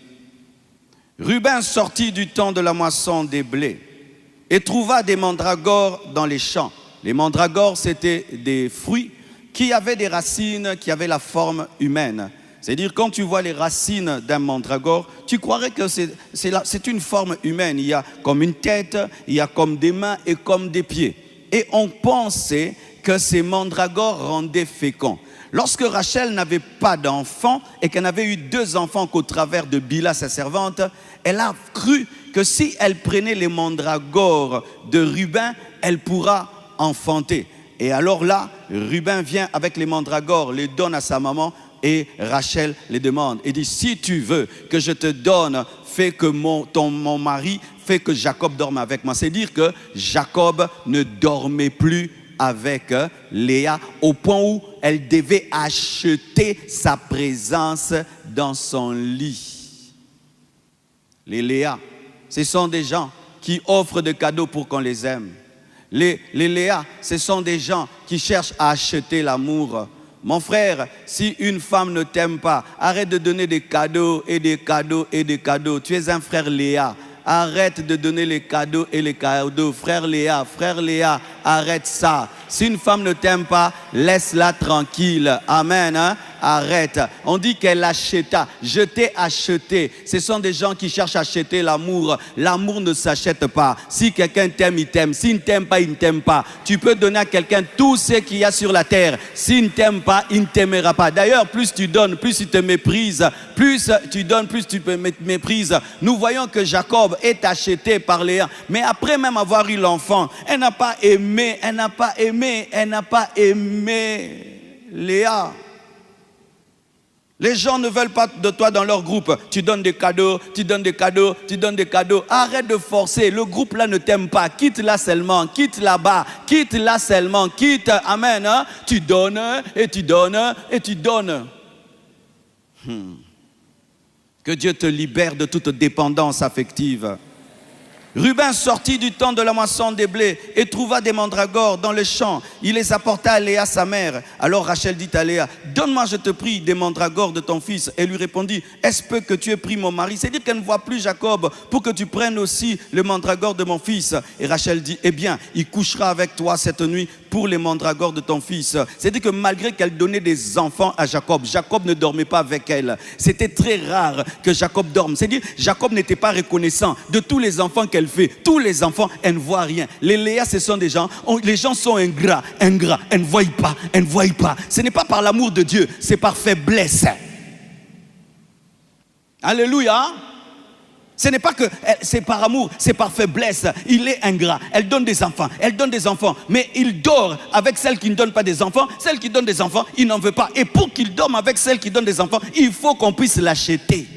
Ruben sortit du temps de la moisson des blés et trouva des mandragores dans les champs. Les mandragores, c'était des fruits qui avaient des racines qui avaient la forme humaine. C'est-à-dire, quand tu vois les racines d'un mandragore, tu croirais que c'est une forme humaine. Il y a comme une tête, il y a comme des mains et comme des pieds. Et on pensait que ces mandragores rendaient féconds. Lorsque Rachel n'avait pas d'enfant et qu'elle n'avait eu 2 enfants qu'au travers de Bila, sa servante, elle a cru que si elle prenait les mandragores de Ruben, elle pourra enfanter. Et alors là, Ruben vient avec les mandragores, les donne à sa maman et Rachel les demande. Et dit, si tu veux que je te donne, fais que mon mari, fais que Jacob dorme avec moi. C'est dire que Jacob ne dormait plus avec Léa au point où elle devait acheter sa présence dans son lit. Les Léa, ce sont des gens qui offrent des cadeaux pour qu'on les aime. Les Léa, ce sont des gens qui cherchent à acheter l'amour. Mon frère, si une femme ne t'aime pas, arrête de donner des cadeaux et des cadeaux et des cadeaux. Tu es un frère Léa. Arrête de donner les cadeaux et les cadeaux. Frère Léa, arrête ça. Si une femme ne t'aime pas, laisse-la tranquille. Amen. Hein? Arrête. On dit qu'elle acheta. Je t'ai acheté. Ce sont des gens qui cherchent à acheter l'amour. L'amour ne s'achète pas. Si quelqu'un t'aime, il t'aime. S'il ne t'aime pas, il ne t'aime pas. Tu peux donner à quelqu'un tout ce qu'il y a sur la terre. S'il ne t'aime pas, il ne t'aimera pas. D'ailleurs, plus tu donnes, plus il te méprise. Plus tu donnes, plus tu méprises. Nous voyons que Jacob est acheté par Léa. Mais après même avoir eu l'enfant, elle n'a pas aimé Léa. Les gens ne veulent pas de toi dans leur groupe. Tu donnes des cadeaux, tu donnes des cadeaux, tu donnes des cadeaux. Arrête de forcer. Le groupe là ne t'aime pas. Quitte-la seulement. Quitte là-bas. Quitte-la seulement. Quitte. Amen. Hein? Tu donnes et tu donnes et tu donnes. Que Dieu te libère de toute dépendance affective. Ruben sortit du temps de la moisson des blés et trouva des mandragores dans le champ. Il les apporta à Léa, sa mère. Alors Rachel dit à Léa, donne-moi, je te prie, des mandragores de ton fils. Elle lui répondit, est-ce peu que tu aies pris mon mari? C'est-à-dire qu'elle ne voit plus Jacob pour que tu prennes aussi le mandragore de mon fils. Et Rachel dit, eh bien, il couchera avec toi cette nuit pour les mandragores de ton fils. C'est-à-dire que malgré qu'elle donnait des enfants à Jacob, Jacob ne dormait pas avec elle. C'était très rare que Jacob dorme. C'est-à-dire que Jacob n'était pas reconnaissant de tous les enfants qu'elle fait. Tous les enfants, elle ne voit rien. Les Léa, ce sont des gens, les gens sont ingrats, elle ne voit pas. Ce n'est pas par l'amour de Dieu, c'est par faiblesse. Alléluia. Ce n'est pas que c'est par amour, c'est par faiblesse. Il est ingrat. Elle donne des enfants, mais il dort avec celle qui ne donne pas des enfants. Celle qui donne des enfants, il n'en veut pas. Et pour qu'il dorme avec celle qui donne des enfants, il faut qu'on puisse l'acheter.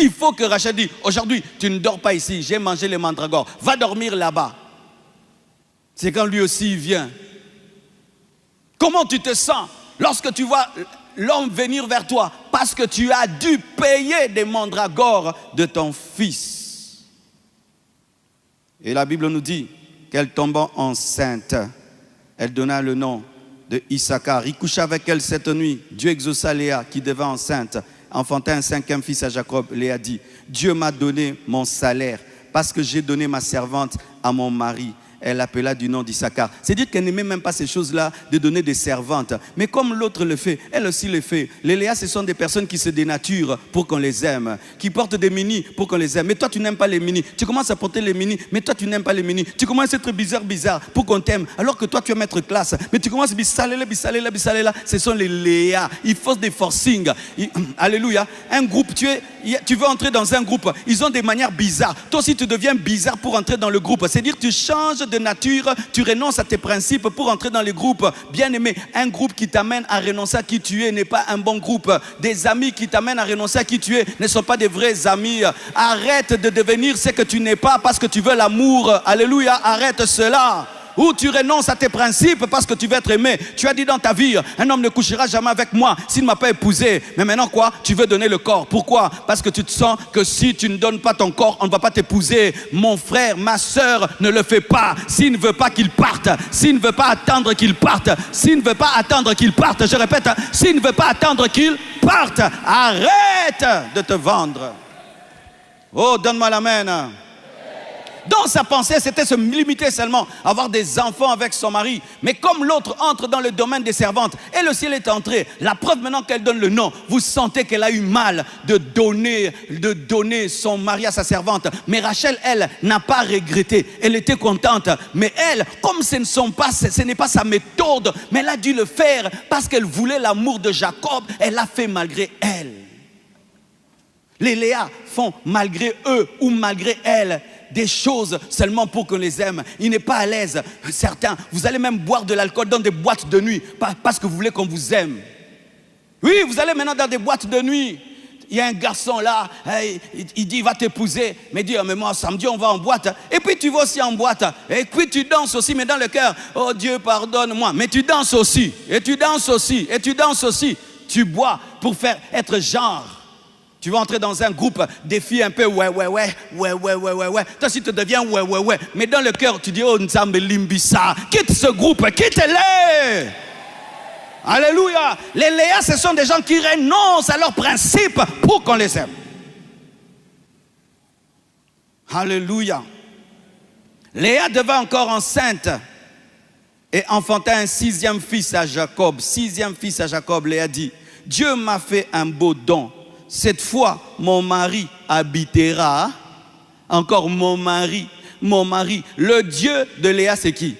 Il faut que Rachel dise, aujourd'hui, tu ne dors pas ici, j'ai mangé les mandragores, va dormir là-bas. C'est quand lui aussi il vient. Comment tu te sens lorsque tu vois l'homme venir vers toi parce que tu as dû payer des mandragores de ton fils? Et la Bible nous dit qu'elle tomba enceinte. Elle donna le nom de Issachar. Il coucha avec elle cette nuit. Dieu exauça Léa qui devint enceinte. Enfanta un 5e fils à Jacob. Léa dit, Dieu m'a donné mon salaire parce que j'ai donné ma servante à mon mari. Elle l'appela du nom d'Issachar. C'est-à-dire qu'elle n'aimait même pas ces choses-là de donner des servantes. Mais comme l'autre le fait, elle aussi le fait. Les Léa, ce sont des personnes qui se dénaturent pour qu'on les aime, qui portent des mini pour qu'on les aime. Mais toi, tu n'aimes pas les mini. Tu commences à porter les mini, mais toi, tu n'aimes pas les mini. Tu commences à être bizarre pour qu'on t'aime, alors que toi, tu vas mettre classe. Mais tu commences à bisalela. Ce sont les Léa. Ils font des forcing. Alléluia. Un groupe, tu veux entrer dans un groupe. Ils ont des manières bizarres. Toi aussi, tu deviens bizarre pour entrer dans le groupe. C'est-à-dire que tu changes de nature, tu renonces à tes principes pour entrer dans les groupes. Bien aimé, un groupe qui t'amène à renoncer à qui tu es n'est pas un bon groupe. Des amis qui t'amènent à renoncer à qui tu es ne sont pas des vrais amis. Arrête de devenir ce que tu n'es pas parce que tu veux l'amour. Alléluia, arrête cela. où tu renonces à tes principes parce que tu veux être aimé. Tu as dit dans ta vie, un homme ne couchera jamais avec moi s'il ne m'a pas épousé. Mais maintenant quoi? Tu veux donner le corps. Pourquoi? Parce que tu te sens que si tu ne donnes pas ton corps, on ne va pas t'épouser. Mon frère, ma soeur, ne le fais pas. S'il ne veut pas qu'il parte, s'il ne veut pas attendre qu'il parte, s'il ne veut pas attendre qu'il parte, je répète, s'il ne veut pas attendre qu'il parte, arrête de te vendre. Oh, donne-moi l'amen. Dans sa pensée, c'était se limiter seulement à avoir des enfants avec son mari. Mais comme l'autre entre dans le domaine des servantes, et le ciel est entré, la preuve maintenant qu'elle donne le nom, vous sentez qu'elle a eu mal de donner son mari à sa servante. Mais Rachel, elle, n'a pas regretté. Elle était contente. Mais elle, comme ce n'est pas sa méthode, mais elle a dû le faire parce qu'elle voulait l'amour de Jacob, elle l'a fait malgré elle. Les Léa font malgré eux ou malgré elle des choses seulement pour qu'on les aime. Il n'est pas à l'aise. Certains, vous allez même boire de l'alcool dans des boîtes de nuit parce que vous voulez qu'on vous aime. Oui, vous allez maintenant dans des boîtes de nuit. Il y a un garçon là, il dit il va t'épouser. Mais il dit, mais moi samedi on va en boîte. Et puis tu vas aussi en boîte. Et puis tu danses aussi, mais dans le cœur, oh Dieu pardonne-moi. Mais tu danses aussi, et tu danses aussi, et tu danses aussi. Tu bois pour faire être genre. Tu vas entrer dans un groupe, des filles un peu ouais. Toi si tu deviens ouais. Mais dans le cœur, tu dis, oh Nzambe Limbisa, quitte ce groupe, quitte-les. Alléluia. Les Léa, ce sont des gens qui renoncent à leurs principes pour qu'on les aime. Alléluia. Léa devint encore enceinte et enfanta un 6e fils à Jacob. 6e fils à Jacob, Léa dit, Dieu m'a fait un beau don. Cette fois, mon mari habitera. Encore mon mari. Le Dieu de Léa, c'est qui?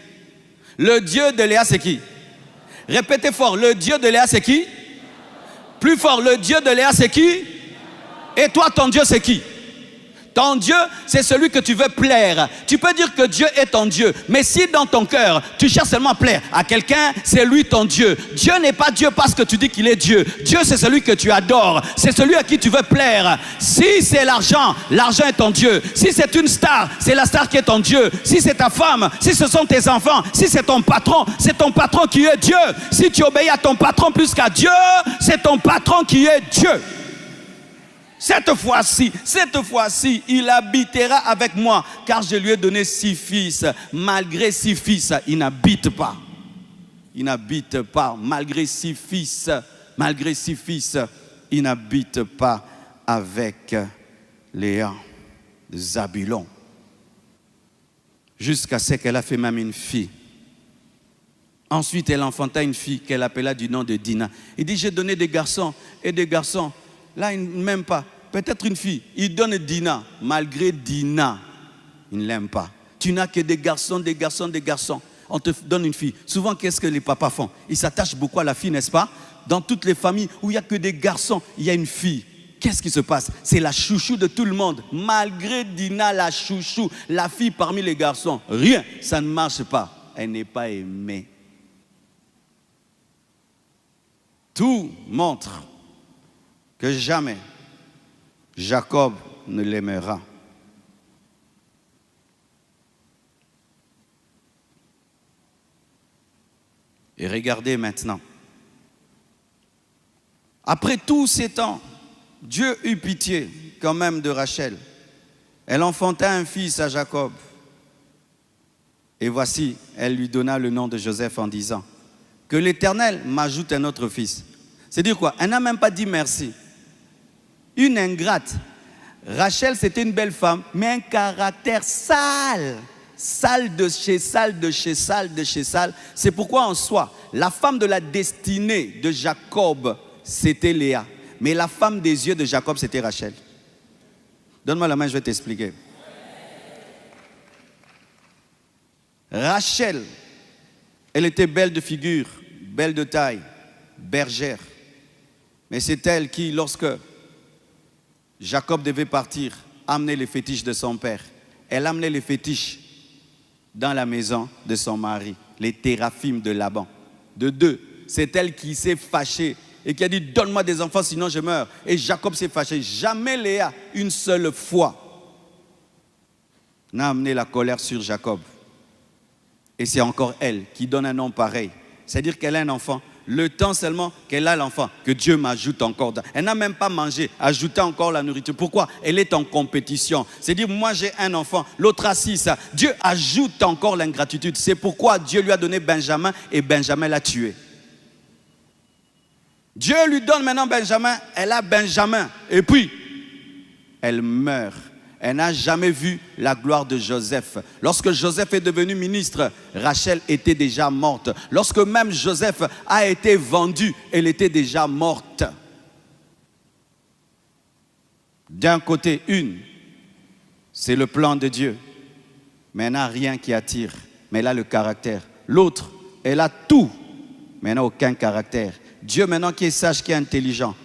Le Dieu de Léa, c'est qui? Répétez fort, le Dieu de Léa, c'est qui? Plus fort, le Dieu de Léa, c'est qui? Et toi, ton Dieu, c'est qui? Ton Dieu, c'est celui que tu veux plaire. Tu peux dire que Dieu est ton Dieu. Mais si dans ton cœur, tu cherches seulement à plaire à quelqu'un, c'est lui ton Dieu. Dieu n'est pas Dieu parce que tu dis qu'il est Dieu. Dieu, c'est celui que tu adores. C'est celui à qui tu veux plaire. Si c'est l'argent, l'argent est ton Dieu. Si c'est une star, c'est la star qui est ton Dieu. Si c'est ta femme, si ce sont tes enfants, si c'est ton patron qui est Dieu. Si tu obéis à ton patron plus qu'à Dieu, c'est ton patron qui est Dieu. Cette fois-ci, il habitera avec moi, car je lui ai donné 6 fils. Malgré 6 fils, il n'habite pas. Il n'habite pas. Malgré 6 fils, il n'habite pas avec Léa de Zabulon. Jusqu'à ce qu'elle a fait même une fille. Ensuite, elle enfanta une fille qu'elle appela du nom de Dina. Il dit, j'ai donné des garçons et des garçons. Là, il ne m'aime pas. Peut-être une fille. Il donne Dina. Malgré Dina, il ne l'aime pas. Tu n'as que des garçons. On te donne une fille. Souvent, qu'est-ce que les papas font? Ils s'attachent beaucoup à la fille, n'est-ce pas? Dans toutes les familles où il n'y a que des garçons, il y a une fille. Qu'est-ce qui se passe? C'est la chouchou de tout le monde. Malgré Dina, la chouchou, la fille parmi les garçons. Rien, ça ne marche pas. Elle n'est pas aimée. Tout montre que jamais Jacob ne l'aimera. Et regardez maintenant. Après tous ces temps, Dieu eut pitié quand même de Rachel. Elle enfanta un fils à Jacob. Et voici, elle lui donna le nom de Joseph en disant, que l'Éternel m'ajoute un autre fils. C'est dire quoi? Elle n'a même pas dit merci. Une ingrate. Rachel, c'était une belle femme, mais un caractère sale. Sale de chez sale. C'est pourquoi en soi, la femme de la destinée de Jacob, c'était Léa. Mais la femme des yeux de Jacob, c'était Rachel. Donne-moi la main, je vais t'expliquer. Rachel, elle était belle de figure, belle de taille, bergère. Mais c'est elle qui, lorsque Jacob devait partir, amenait les fétiches de son père. Elle amenait les fétiches dans la maison de son mari, les téraphimes de Laban. De deux, c'est elle qui s'est fâchée et qui a dit, donne-moi des enfants sinon je meurs. Et Jacob s'est fâché. Jamais Léa, une seule fois, n'a amené la colère sur Jacob. Et c'est encore elle qui donne un nom pareil. C'est-à-dire qu'elle a un enfant. Le temps seulement qu'elle a l'enfant, que Dieu m'ajoute encore. Elle n'a même pas mangé, ajouter encore la nourriture. Pourquoi? Elle est en compétition. C'est-à-dire, moi j'ai un enfant, l'autre a 6. Dieu ajoute encore l'ingratitude. C'est pourquoi Dieu lui a donné Benjamin et Benjamin l'a tué. Dieu lui donne maintenant Benjamin, elle a Benjamin. Et puis, elle meurt. Elle n'a jamais vu la gloire de Joseph. Lorsque Joseph est devenu ministre, Rachel était déjà morte. Lorsque même Joseph a été vendu, elle était déjà morte. D'un côté, c'est le plan de Dieu. Mais elle n'a rien qui attire, mais elle a le caractère. L'autre, elle a tout, mais elle n'a aucun caractère. Dieu, maintenant qui est sage, qui est intelligent,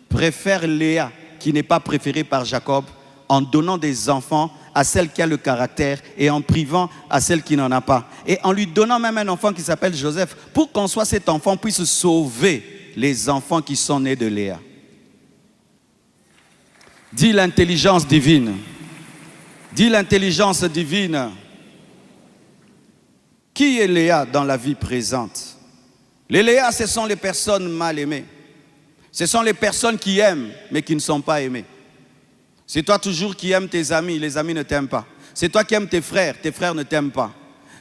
préfère Léa, qui n'est pas préférée par Jacob, en donnant des enfants à celle qui a le caractère et en privant à celle qui n'en a pas. Et en lui donnant même un enfant qui s'appelle Joseph, pour qu'en soit cet enfant puisse sauver les enfants qui sont nés de Léa. Dis l'intelligence divine. Dis l'intelligence divine. Qui est Léa dans la vie présente? Les Léa, ce sont les personnes mal aimées. Ce sont les personnes qui aiment, mais qui ne sont pas aimées. C'est toi toujours qui aimes tes amis, les amis ne t'aiment pas. C'est toi qui aimes tes frères ne t'aiment pas.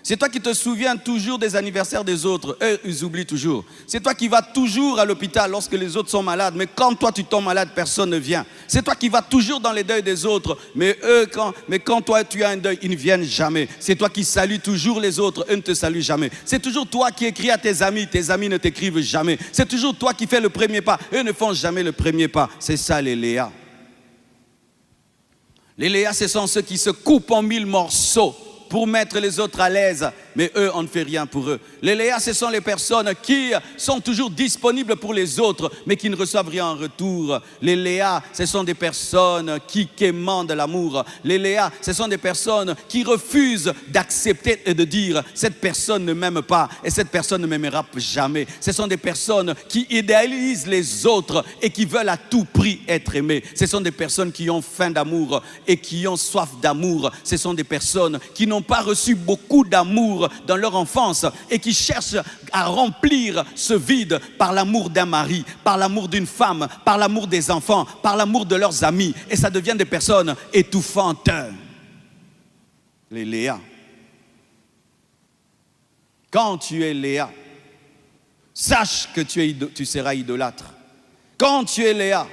C'est toi qui te souviens toujours des anniversaires des autres, eux ils oublient toujours. C'est toi qui vas toujours à l'hôpital lorsque les autres sont malades, mais quand toi tu tombes malade, personne ne vient. C'est toi qui vas toujours dans les deuils des autres, mais quand toi tu as un deuil, ils ne viennent jamais. C'est toi qui salues toujours les autres, eux ne te saluent jamais. C'est toujours toi qui écris à tes amis ne t'écrivent jamais. C'est toujours toi qui fais le premier pas, eux ne font jamais le premier pas. C'est ça les Léa. Les Léa, ce sont ceux qui se coupent en 1000 morceaux pour mettre les autres à l'aise, mais eux, on ne fait rien pour eux. Les Léa, ce sont les personnes qui sont toujours disponibles pour les autres, mais qui ne reçoivent rien en retour. Les Léa, ce sont des personnes qui quémandent l'amour. Les Léa, ce sont des personnes qui refusent d'accepter et de dire « cette personne ne m'aime pas et cette personne ne m'aimera jamais ». Ce sont des personnes qui idéalisent les autres et qui veulent à tout prix être aimées. Ce sont des personnes qui ont faim d'amour et qui ont soif d'amour. Ce sont des personnes qui n'ont pas reçu beaucoup d'amour dans leur enfance et qui cherchent à remplir ce vide par l'amour d'un mari, par l'amour d'une femme, par l'amour des enfants, par l'amour de leurs amis. Et ça devient des personnes étouffantes. Les Léa. Quand tu es Léa, sache que tu seras idolâtre. Quand tu es Léa,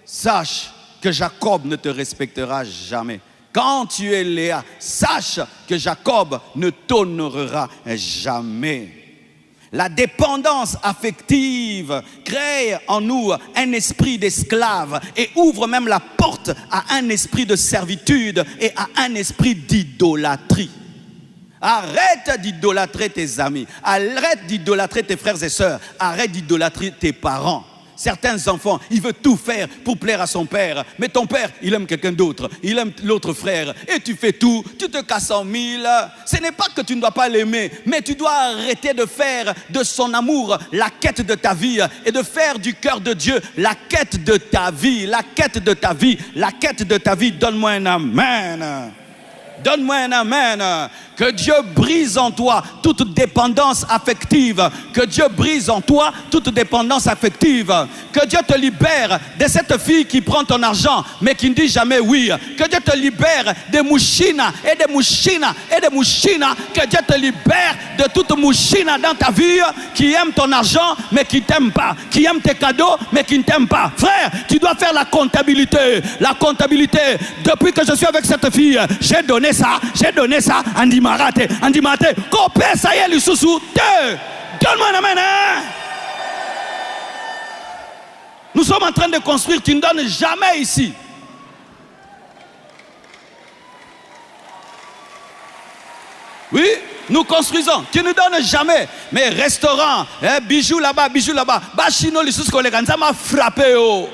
sache que Jacob ne te respectera jamais. Quand tu es Léa, sache que Jacob ne t'honorera jamais. La dépendance affective crée en nous un esprit d'esclave et ouvre même la porte à un esprit de servitude et à un esprit d'idolâtrie. Arrête d'idolâtrer tes amis, arrête d'idolâtrer tes frères et sœurs, arrête d'idolâtrer tes parents. Certains enfants, ils veulent tout faire pour plaire à son père. Mais ton père, il aime quelqu'un d'autre. Il aime l'autre frère. Et tu fais tout. Tu te casses en mille. Ce n'est pas que tu ne dois pas l'aimer. Mais tu dois arrêter de faire de son amour la quête de ta vie. Et de faire du cœur de Dieu la quête de ta vie. La quête de ta vie. La quête de ta vie. Donne-moi un amen. Donne-moi un amen. Que Dieu brise en toi toute dépendance affective. Que Dieu brise en toi toute dépendance affective. Que Dieu te libère de cette fille qui prend ton argent mais qui ne dit jamais oui. Que Dieu te libère des mouchina et des mouchina et des mouchina. Que Dieu te libère de toute mouchina dans ta vie qui aime ton argent mais qui ne t'aime pas. Qui aime tes cadeaux mais qui ne t'aime pas. Frère, tu dois faire la comptabilité. La comptabilité. Depuis que je suis avec cette fille, j'ai donné ça, Andi Marate, Kopé, ça y est, le sous-sous, donne-moi un amen. Nous sommes en train de construire, tu ne donnes jamais ici. Oui, nous construisons, tu ne donnes jamais. Mais restaurant, bijoux là-bas, Bachino, les sous-collègues, ça m'a frappé. Oh.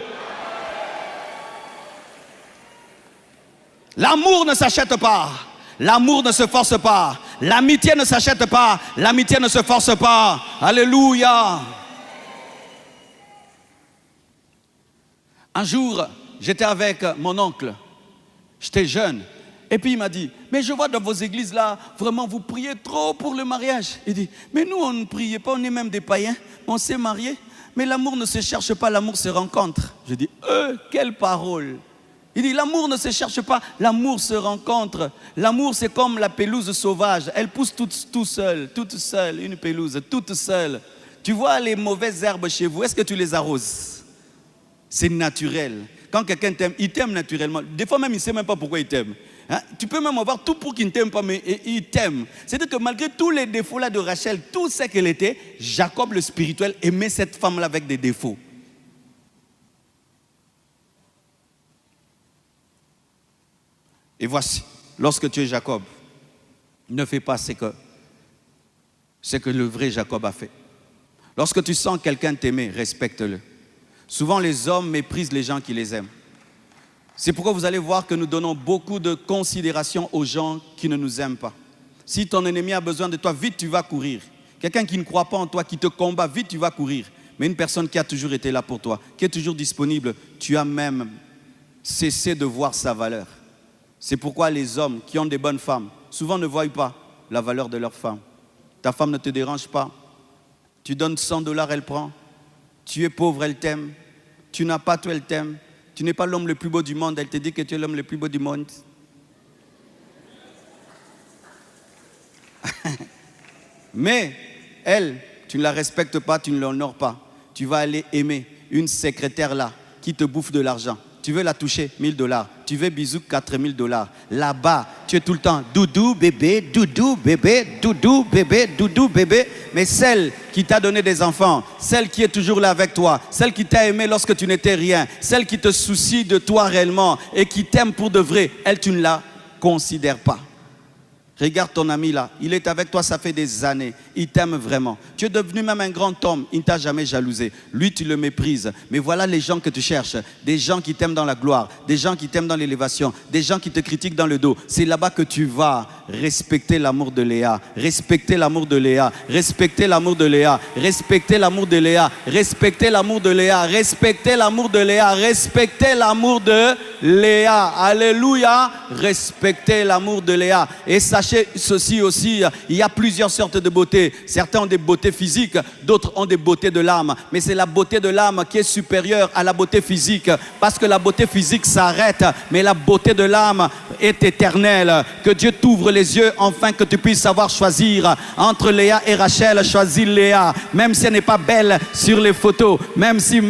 L'amour ne s'achète pas. L'amour ne se force pas. L'amitié ne s'achète pas. L'amitié ne se force pas. Alléluia. Un jour, j'étais avec mon oncle. J'étais jeune. Et puis il m'a dit, mais je vois dans vos églises là, vraiment vous priez trop pour le mariage. Il dit, mais nous on ne priait pas, on est même des païens, on s'est mariés. Mais l'amour ne se cherche pas, l'amour se rencontre. Je dis, quelle parole! Il dit, l'amour ne se cherche pas, l'amour se rencontre. L'amour, c'est comme la pelouse sauvage. Elle pousse toute seule, une pelouse, toute seule. Tu vois les mauvaises herbes chez vous, est-ce que tu les arroses? C'est naturel. Quand quelqu'un t'aime, il t'aime naturellement. Des fois même, il ne sait même pas pourquoi il t'aime. Hein? Tu peux même avoir tout pour qu'il ne t'aime pas, mais il t'aime. C'est-à-dire que malgré tous les défauts-là de Rachel, tout ce qu'elle était, Jacob le spirituel aimait cette femme-là avec des défauts. Et voici, lorsque tu es Jacob, ne fais pas ce que le vrai Jacob a fait. Lorsque tu sens quelqu'un t'aimer, respecte-le. Souvent, les hommes méprisent les gens qui les aiment. C'est pourquoi vous allez voir que nous donnons beaucoup de considération aux gens qui ne nous aiment pas. Si ton ennemi a besoin de toi, vite tu vas courir. Quelqu'un qui ne croit pas en toi, qui te combat, vite tu vas courir. Mais une personne qui a toujours été là pour toi, qui est toujours disponible, tu as même cessé de voir sa valeur. C'est pourquoi les hommes qui ont des bonnes femmes, souvent ne voient pas la valeur de leur femme. Ta femme ne te dérange pas. Tu donnes 100 $, elle prend. Tu es pauvre, elle t'aime. Tu n'as pas, toi, elle t'aime. Tu n'es pas l'homme le plus beau du monde, elle te dit que tu es l'homme le plus beau du monde. Mais elle, tu ne la respectes pas, tu ne l'honores pas. Tu vas aller aimer une secrétaire là qui te bouffe de l'argent. Tu veux la toucher, 1000 $. Tu veux bisous, 4000 $. Là-bas, tu es tout le temps doudou, bébé, doudou, bébé, doudou, bébé, doudou, bébé. Mais celle qui t'a donné des enfants, celle qui est toujours là avec toi, celle qui t'a aimé lorsque tu n'étais rien, celle qui te soucie de toi réellement et qui t'aime pour de vrai, elle, tu ne la considères pas. Regarde ton ami là, il est avec toi, ça fait des années, il t'aime vraiment. Tu es devenu même un grand homme, il ne t'a jamais jalousé. Lui, tu le méprises. Mais voilà les gens que tu cherches, des gens qui t'aiment dans la gloire, des gens qui t'aiment dans l'élévation, des gens qui te critiquent dans le dos. C'est là-bas que tu vas respecter l'amour de Léa, respecter l'amour de Léa, respecter l'amour de Léa, respecter l'amour de Léa, respecter l'amour de Léa, respecter l'amour de Léa, respecter l'amour de Léa. Alléluia, respecter l'amour de Léa. Et sachez ceci aussi, il y a plusieurs sortes de beauté. Certains ont des beautés physiques, d'autres ont des beautés de l'âme. Mais c'est la beauté de l'âme qui est supérieure à la beauté physique. Parce que la beauté physique s'arrête, mais la beauté de l'âme est éternelle. Que Dieu t'ouvre les yeux, enfin que tu puisses savoir choisir. Entre Léa et Rachel, choisis Léa. Même si elle n'est pas belle sur les photos, même si.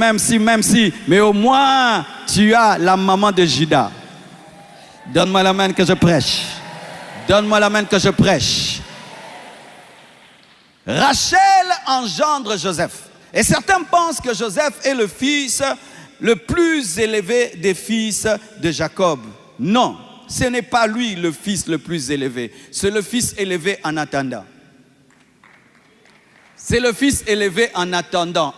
Mais au moins, tu as la maman de Judas. Donne-moi la main que je prêche. Donne-moi la main que je prêche. Rachel engendre Joseph. Et certains pensent que Joseph est le fils le plus élevé des fils de Jacob. Non, ce n'est pas lui le fils le plus élevé. C'est le fils élevé en attendant. C'est le fils élevé en attendant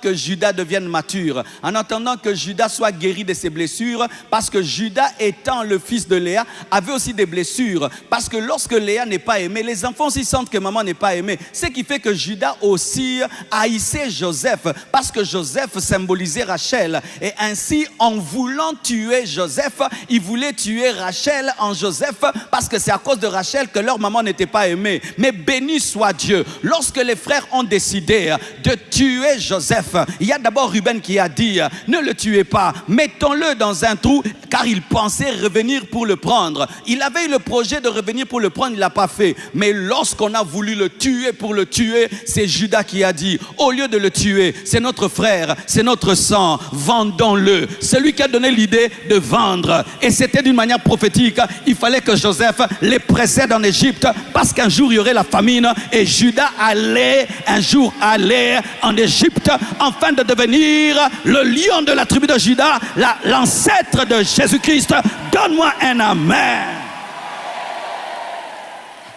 que Judas devienne mature, en attendant que Judas soit guéri de ses blessures, parce que Judas, étant le fils de Léa, avait aussi des blessures, parce que lorsque Léa n'est pas aimée, les enfants aussi sentent que maman n'est pas aimée, ce qui fait que Judas aussi haïssait Joseph, parce que Joseph symbolisait Rachel, et ainsi, en voulant tuer Joseph, il voulait tuer Rachel en Joseph, parce que c'est à cause de Rachel que leur maman n'était pas aimée. Mais béni soit Dieu, lorsque les frères ont décidé de tuer Joseph, il y a d'abord Ruben qui a dit, ne le tuez pas, mettons-le dans un trou, car il pensait revenir pour le prendre. Il avait eu le projet de revenir pour le prendre, il ne l'a pas fait. Mais lorsqu'on a voulu le tuer pour le tuer, c'est Judas qui a dit, au lieu de le tuer, c'est notre frère, c'est notre sang, vendons-le. C'est lui qui a donné l'idée de vendre. Et c'était d'une manière prophétique, il fallait que Joseph les précède en Égypte, parce qu'un jour il y aurait la famine, et Judas allait un jour aller en Égypte afin de devenir le lion de la tribu de Judas, l'ancêtre de Jésus-Christ. Donne-moi un amen.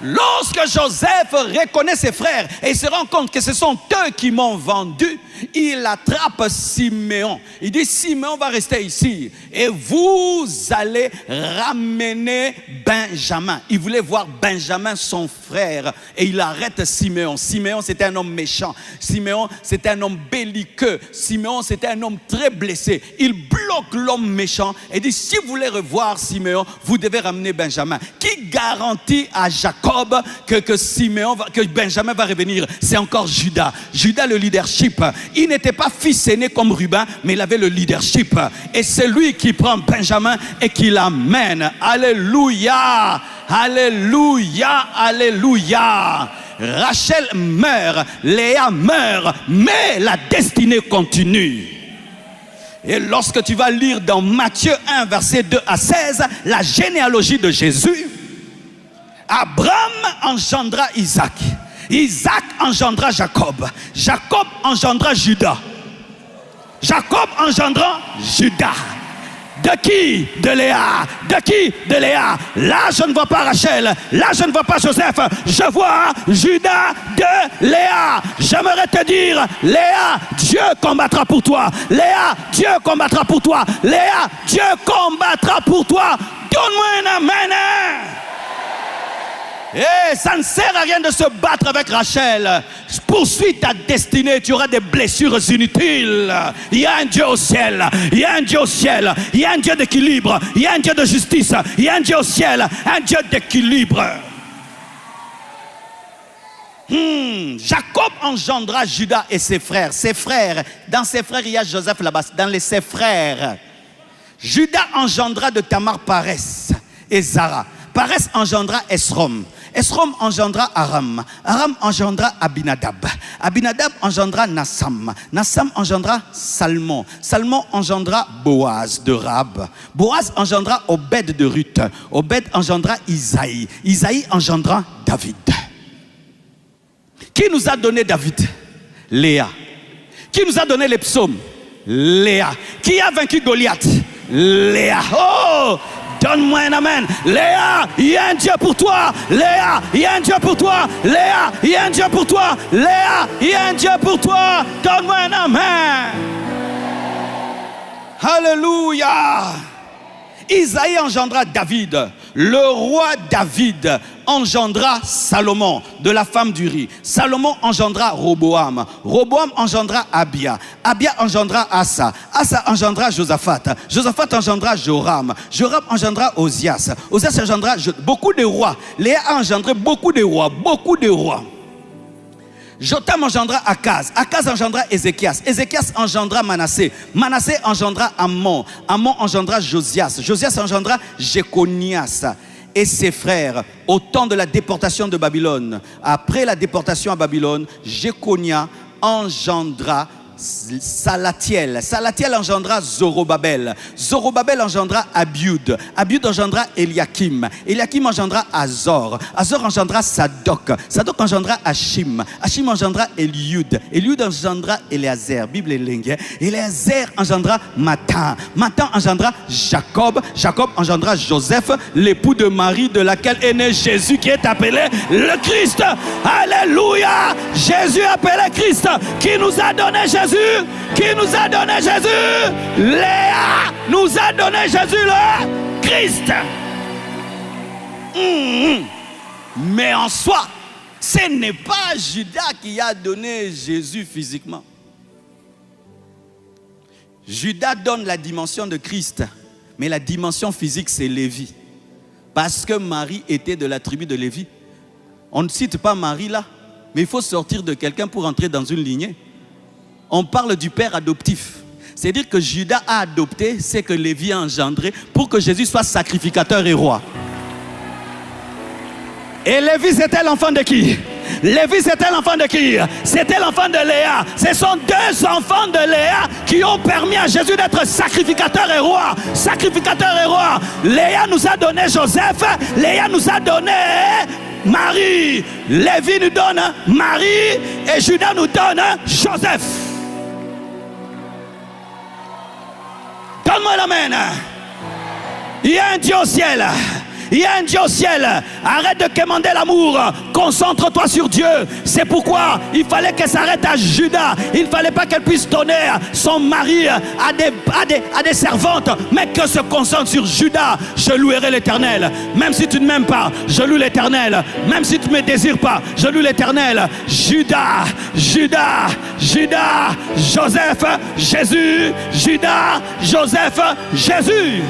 Lorsque Joseph reconnaît ses frères et se rend compte que ce sont eux qui m'ont vendu, il attrape Siméon. Il dit, Siméon va rester ici et vous allez ramener Benjamin. Il voulait voir Benjamin, son frère, et il arrête Siméon. Siméon, c'était un homme méchant. Siméon, c'était un homme belliqueux. Siméon, c'était un homme très blessé. Il bloque l'homme méchant et dit, si vous voulez revoir Siméon, vous devez ramener Benjamin. Qui garantit à Jacob que Benjamin va revenir? C'est encore Judas. Judas, le leadership. Il n'était pas fils aîné comme Ruben, mais il avait le leadership. Et c'est lui qui prend Benjamin et qui l'amène. Alléluia, alléluia, alléluia. Rachel meurt, Léa meurt, mais la destinée continue. Et lorsque tu vas lire dans Matthieu 1, verset 2 à 16, la généalogie de Jésus, Abraham engendra Isaac. Isaac engendra Jacob. Jacob engendra Judas. Jacob engendra Judas. De qui? De Léa. De qui? De Léa. Là, je ne vois pas Rachel. Là, je ne vois pas Joseph. Je vois Judas de Léa. J'aimerais te dire, Léa, Dieu combattra pour toi. Léa, Dieu combattra pour toi. Léa, Dieu combattra pour toi. Donne-moi un amen. Et ça ne sert à rien de se battre avec Rachel. Poursuis ta destinée, tu auras des blessures inutiles. Il y a un Dieu au ciel. Il y a un Dieu au ciel. Il y a un Dieu d'équilibre. Il y a un Dieu de justice. Il y a un Dieu au ciel. Un Dieu d'équilibre. Jacob engendra Judas et ses frères. Ses frères. Dans ses frères, il y a Joseph là-bas. Dans ses frères. Judas engendra de Tamar Parès et Zara. Parès engendra Esrom. Esrom engendra Aram. Aram engendra Abinadab. Abinadab engendra Nassam. Nassam engendra Salmon. Salmon engendra Boaz de Rab. Boaz engendra Obed de Ruth. Obed engendra Isaïe. Isaïe engendra David. Qui nous a donné David? Léa. Qui nous a donné les psaumes? Léa. Qui a vaincu Goliath? Léa. Oh! Donne-moi un amen. Léa, il y a un Dieu pour toi. Léa, il y a un Dieu pour toi. Léa, il y a un Dieu pour toi. Léa, il y a un Dieu pour toi. Donne-moi un amen. Alléluia. Isaïe engendra David. Le roi David engendra Salomon de la femme d'Uri. Salomon engendra Roboam. Roboam engendra Abia. Abia engendra Asa. Asa engendra Josaphat. Josaphat engendra Joram. Joram engendra Osias. Osias engendra beaucoup de rois. Léa a engendré beaucoup de rois. Beaucoup de rois. Jotam engendra Akaz. Akaz engendra Ézéchias. Ézéchias engendra Manassé. Manassé engendra Amon. Amon engendra Josias. Josias engendra Jéconias et ses frères au temps de la déportation de Babylone. Après la déportation à Babylone, Jéconia engendra Salatiel. Salatiel engendra Zorobabel. Zorobabel engendra Abiud. Abiud engendra Eliakim. Eliakim engendra Azor. Azor engendra Sadok. Sadok engendra Hachim. Hachim engendra Eliud. Eliud engendra Éléazer. Bible lingue. Éléazer engendra Matan. Matan engendra Jacob. Jacob engendra Joseph, l'époux de Marie, de laquelle est né Jésus, qui est appelé le Christ. Alléluia. Jésus appelé Christ, qui nous a donné Jésus. Qui nous a donné Jésus? Léa nous a donné Jésus le Christ. Mais en soi, ce n'est pas Judas qui a donné Jésus physiquement. Judas donne la dimension de Christ, mais la dimension physique, c'est Lévi. Parce que Marie était de la tribu de Lévi. On ne cite pas Marie là, mais il faut sortir de quelqu'un pour entrer dans une lignée. On parle du père adoptif. C'est-à-dire que Judas a adopté ce que Lévi a engendré pour que Jésus soit sacrificateur et roi. Et Lévi, c'était l'enfant de qui? Lévi, c'était l'enfant de qui? C'était l'enfant de Léa. Ce sont deux enfants de Léa qui ont permis à Jésus d'être sacrificateur et roi. Sacrificateur et roi. Léa nous a donné Joseph. Léa nous a donné Marie. Lévi nous donne Marie et Judas nous donne Joseph. Donne-moi l'amen. Il y a un Dieu au ciel. Il y a un Dieu au ciel. Arrête de quémander l'amour. Concentre-toi sur Dieu. C'est pourquoi il fallait qu'elle s'arrête à Judas. Il ne fallait pas qu'elle puisse donner son mari à des servantes, mais qu'elle se concentre sur Judas. Je louerai l'Éternel. Même si tu ne m'aimes pas, je loue l'Éternel. Même si tu ne me désires pas, je loue l'Éternel. Judas, Judas, Judas, Joseph, Jésus. Judas, Joseph, Jésus.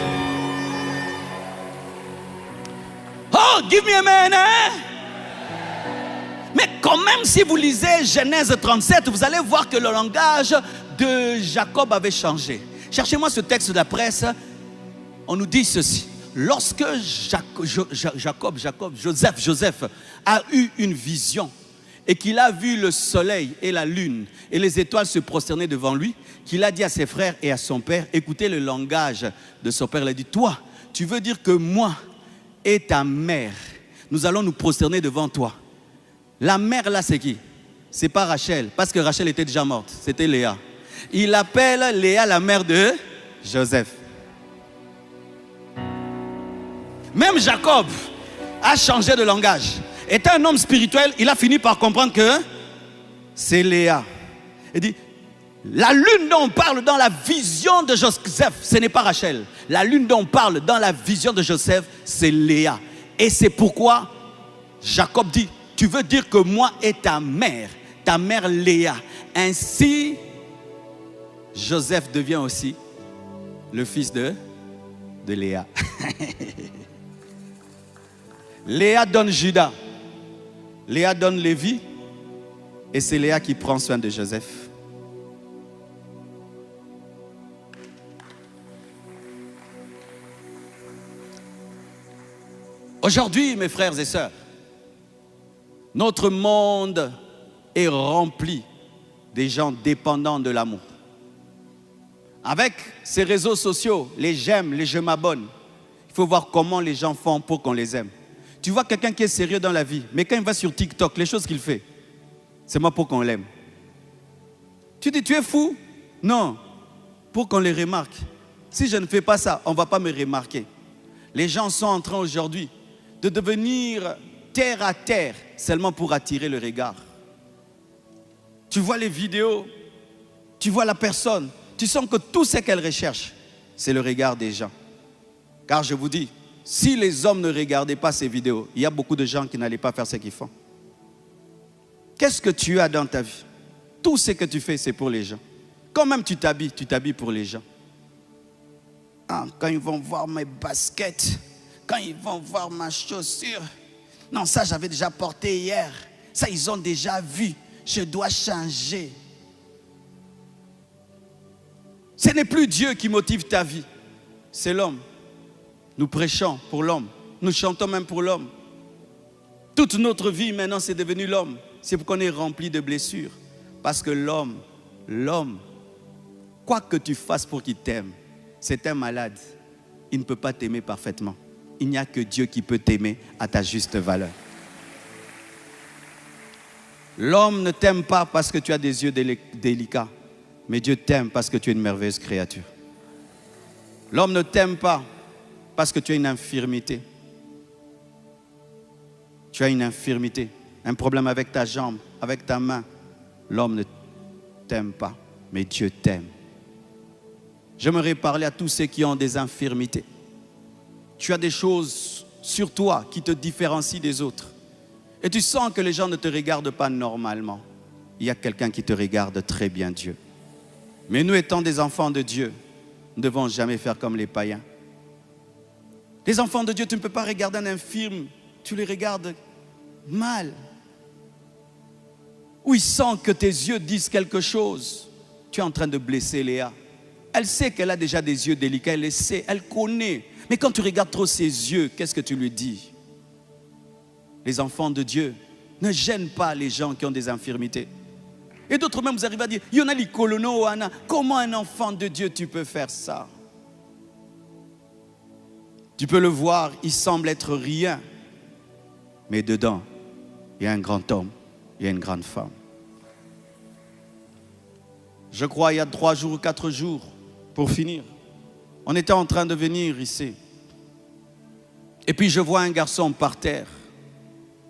Oh, give me a man, hein? Mais quand même, si vous lisez Genèse 37, vous allez voir que le langage de Jacob avait changé. Cherchez-moi ce texte de la presse. On nous dit ceci. Lorsque Joseph a eu une vision et qu'il a vu le soleil et la lune et les étoiles se prosterner devant lui, qu'il a dit à ses frères et à son père, écoutez le langage de son père, il a dit, toi, tu veux dire que moi et ta mère, nous allons nous prosterner devant toi. La mère là, c'est qui? C'est pas Rachel, parce que Rachel était déjà morte, c'était Léa. Il appelle Léa la mère de Joseph. Même Jacob a changé de langage. Étant un homme spirituel, il a fini par comprendre que c'est Léa. Il dit, la lune dont on parle dans la vision de Joseph, ce n'est pas Rachel. La lune dont on parle dans la vision de Joseph, c'est Léa. Et c'est pourquoi Jacob dit, tu veux dire que moi et ta mère Léa. Ainsi, Joseph devient aussi le fils de Léa. Léa donne Judas. Léa donne Lévi. Et c'est Léa qui prend soin de Joseph. Aujourd'hui, mes frères et sœurs, notre monde est rempli des gens dépendants de l'amour. Avec ces réseaux sociaux, les j'aime, les je m'abonne, il faut voir comment les gens font pour qu'on les aime. Tu vois quelqu'un qui est sérieux dans la vie, mais quand il va sur TikTok, les choses qu'il fait, c'est moi pour qu'on l'aime. Tu dis, tu es fou? Non, pour qu'on les remarque. Si je ne fais pas ça, on ne va pas me remarquer. Les gens sont en train aujourd'hui de devenir terre à terre seulement pour attirer le regard. Tu vois les vidéos, tu vois la personne, tu sens que tout ce qu'elle recherche, c'est le regard des gens. Car je vous dis, si les hommes ne regardaient pas ces vidéos, il y a beaucoup de gens qui n'allaient pas faire ce qu'ils font. Qu'est-ce que tu as dans ta vie? Tout ce que tu fais, c'est pour les gens. Quand même tu t'habilles pour les gens. Ah, quand ils vont voir mes baskets, quand ils vont voir ma chaussure, non, ça j'avais déjà porté hier. Ça ils ont déjà vu. Je dois changer. Ce n'est plus Dieu qui motive ta vie, c'est l'homme. Nous prêchons pour l'homme, nous chantons même pour l'homme. Toute notre vie maintenant c'est devenu l'homme. C'est pour qu'on est rempli de blessures. Parce que l'homme, quoi que tu fasses pour qu'il t'aime, c'est un malade. Il ne peut pas t'aimer parfaitement. Il n'y a que Dieu qui peut t'aimer à ta juste valeur. L'homme ne t'aime pas parce que tu as des yeux délicats, mais Dieu t'aime parce que tu es une merveilleuse créature. L'homme ne t'aime pas parce que tu as une infirmité. Tu as une infirmité, un problème avec ta jambe, avec ta main. L'homme ne t'aime pas, mais Dieu t'aime. J'aimerais parler à tous ceux qui ont des infirmités. Tu as des choses sur toi qui te différencient des autres. Et tu sens que les gens ne te regardent pas normalement. Il y a quelqu'un qui te regarde très bien, Dieu. Mais nous étant des enfants de Dieu, nous ne devons jamais faire comme les païens. Les enfants de Dieu, tu ne peux pas regarder un infirme, tu les regardes mal. Ou il sent que tes yeux disent quelque chose. Tu es en train de blesser Léa. Elle sait qu'elle a déjà des yeux délicats, elle le sait, elle connaît. Mais quand tu regardes trop ses yeux, qu'est-ce que tu lui dis? Les enfants de Dieu ne gênent pas les gens qui ont des infirmités. Et d'autres même, vous arrivez à dire, il y en a les colonos, comment un enfant de Dieu tu peux faire ça? Tu peux le voir, il semble être rien. Mais dedans, il y a un grand homme, il y a une grande femme. Je crois il y a 3 jours ou 4 jours, pour finir, on était en train de venir ici. Et puis je vois un garçon par terre.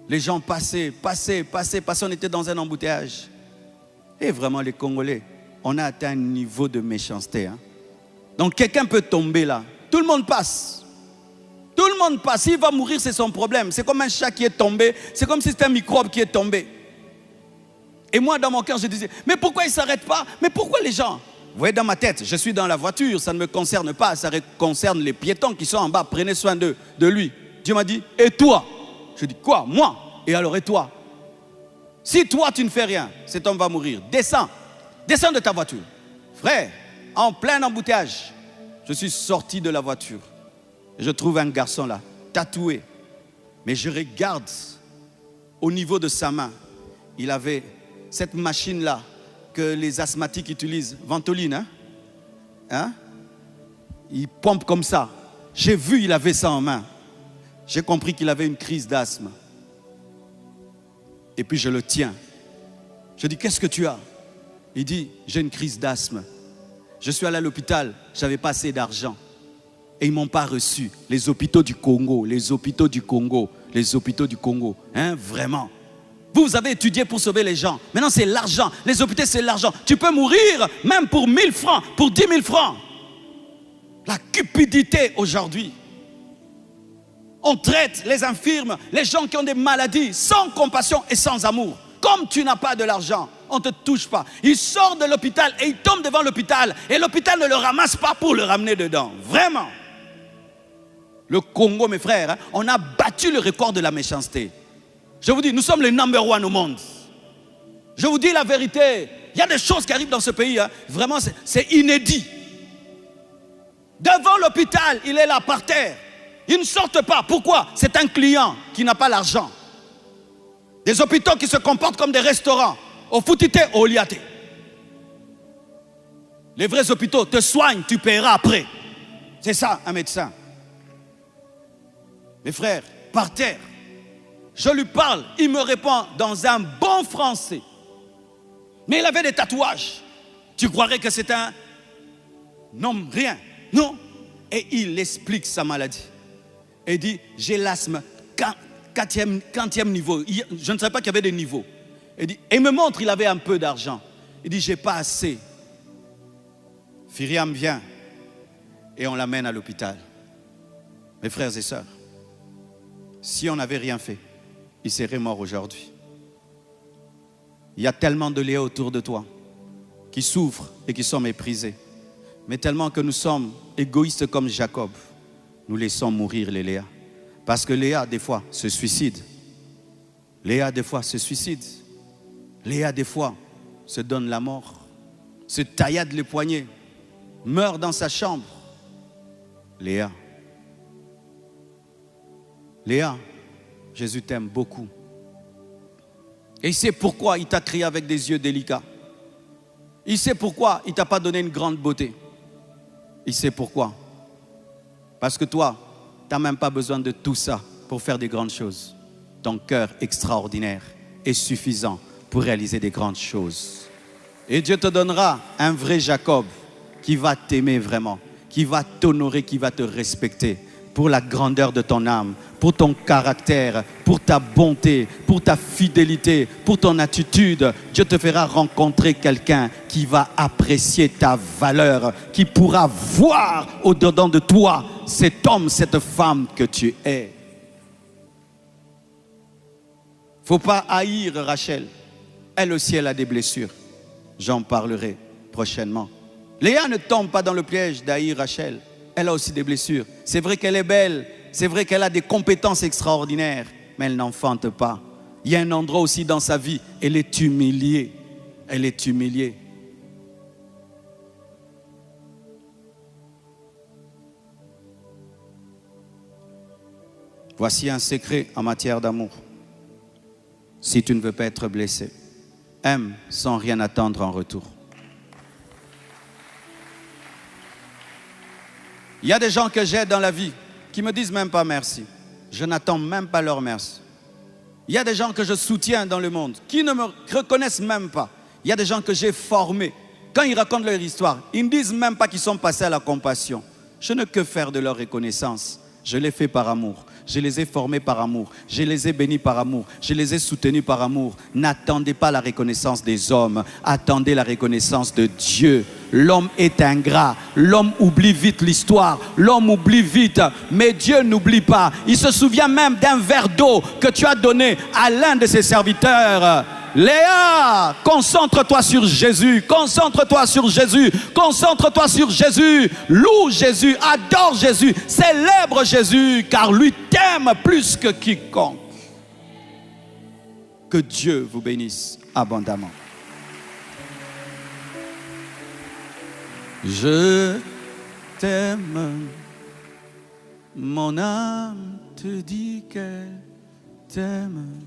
Les gens passaient. On était dans un embouteillage. Et vraiment, les Congolais, on a atteint un niveau de méchanceté. Hein? Donc quelqu'un peut tomber là. Tout le monde passe. Tout le monde passe. S'il va mourir, c'est son problème. C'est comme un chat qui est tombé. C'est comme si c'était un microbe qui est tombé. Et moi, dans mon cœur, je disais, mais pourquoi ils ne s'arrêtent pas? Mais pourquoi les gens? Vous voyez, dans ma tête, je suis dans la voiture. Ça ne me concerne pas. Ça concerne les piétons qui sont en bas. Prenez soin de lui. Dieu m'a dit, et toi? Je dis, quoi? Moi? Et alors, et toi? Si toi, tu ne fais rien, cet homme va mourir. Descends. Descends de ta voiture. Frère, en plein embouteillage, je suis sorti de la voiture. Et je trouve un garçon là, tatoué. Mais je regarde au niveau de sa main. Il avait cette machine-là que les asthmatiques utilisent. Ventoline, hein? Il pompe comme ça. J'ai vu, il avait ça en main. J'ai compris qu'il avait une crise d'asthme. Et puis je le tiens. Je dis, qu'est-ce que tu as? Il dit, j'ai une crise d'asthme. Je suis allé à l'hôpital, je n'avais pas assez d'argent. Et ils ne m'ont pas reçu. Les hôpitaux du Congo, les hôpitaux du Congo, les hôpitaux du Congo. Hein, vraiment. Vous avez étudié pour sauver les gens. Maintenant, c'est l'argent. Les hôpitaux, c'est l'argent. Tu peux mourir même pour 1000 francs, pour 10 000 francs. La cupidité aujourd'hui. On traite les infirmes, les gens qui ont des maladies, sans compassion et sans amour. Comme tu n'as pas de l'argent, on ne te touche pas. Il sort de l'hôpital et il tombe devant l'hôpital. Et l'hôpital ne le ramasse pas pour le ramener dedans. Vraiment. Le Congo, mes frères, hein, on a battu le record de la méchanceté. Je vous dis, nous sommes les number one au monde. Je vous dis la vérité. Il y a des choses qui arrivent dans ce pays. Hein, vraiment, c'est inédit. Devant l'hôpital, il est là par terre. Ils ne sortent pas. Pourquoi? C'est un client qui n'a pas l'argent. Des hôpitaux qui se comportent comme des restaurants. Au foutité, au liaté. Les vrais hôpitaux te soignent, tu paieras après. C'est ça, un médecin. Mes frères, par terre, je lui parle, il me répond dans un bon français. Mais il avait des tatouages. Tu croirais que c'est un homme, rien. Non. Et il explique sa maladie. Et il dit, j'ai l'asthme, 40e niveau. Je ne savais pas qu'il y avait des niveaux. Et il me montre, il avait un peu d'argent. Il dit, j'ai pas assez. Firiam vient et on l'amène à l'hôpital. Mes frères et sœurs, si on n'avait rien fait, il serait mort aujourd'hui. Il y a tellement de Léa autour de toi qui souffrent et qui sont méprisés. Mais tellement que nous sommes égoïstes comme Jacob, nous laissons mourir les Léa. Parce que Léa, des fois, se suicide. Léa, des fois, se suicide. Léa, des fois, se donne la mort. Se taillade les poignets. Meurt dans sa chambre. Léa. Léa, Jésus t'aime beaucoup. Et il sait pourquoi il t'a créé avec des yeux délicats. Il sait pourquoi il ne t'a pas donné une grande beauté. Il sait pourquoi. Parce que toi, tu n'as même pas besoin de tout ça pour faire des grandes choses. Ton cœur extraordinaire est suffisant pour réaliser des grandes choses. Et Dieu te donnera un vrai Jacob qui va t'aimer vraiment, qui va t'honorer, qui va te respecter pour la grandeur de ton âme, pour ton caractère, pour ta bonté, pour ta fidélité, pour ton attitude. Dieu te fera rencontrer quelqu'un qui va apprécier ta valeur, qui pourra voir au-dedans de toi cet homme, cette femme que tu es. Il ne faut pas haïr Rachel. Elle aussi, elle a des blessures. J'en parlerai prochainement. Léa ne tombe pas dans le piège d'haïr Rachel. Elle a aussi des blessures. C'est vrai qu'elle est belle. C'est vrai qu'elle a des compétences extraordinaires. Mais elle n'enfante pas. Il y a un endroit aussi dans sa vie. Elle est humiliée. Elle est humiliée. Voici un secret en matière d'amour. Si tu ne veux pas être blessé, aime sans rien attendre en retour. Il y a des gens que j'aide dans la vie qui ne me disent même pas merci. Je n'attends même pas leur merci. Il y a des gens que je soutiens dans le monde qui ne me reconnaissent même pas. Il y a des gens que j'ai formés. Quand ils racontent leur histoire, ils ne disent même pas qu'ils sont passés à la compassion. Je n'ai que faire de leur reconnaissance. Je l'ai fait par amour. Je les ai formés par amour. Je les ai bénis par amour. Je les ai soutenus par amour. N'attendez pas la reconnaissance des hommes. Attendez la reconnaissance de Dieu. L'homme est ingrat. L'homme oublie vite l'histoire. L'homme oublie vite. Mais Dieu n'oublie pas. Il se souvient même d'un verre d'eau que tu as donné à l'un de ses serviteurs. Léa, concentre-toi sur Jésus, concentre-toi sur Jésus, concentre-toi sur Jésus, loue Jésus, adore Jésus, célèbre Jésus, car lui t'aime plus que quiconque. Que Dieu vous bénisse abondamment. Je t'aime, mon âme te dit qu'elle t'aime.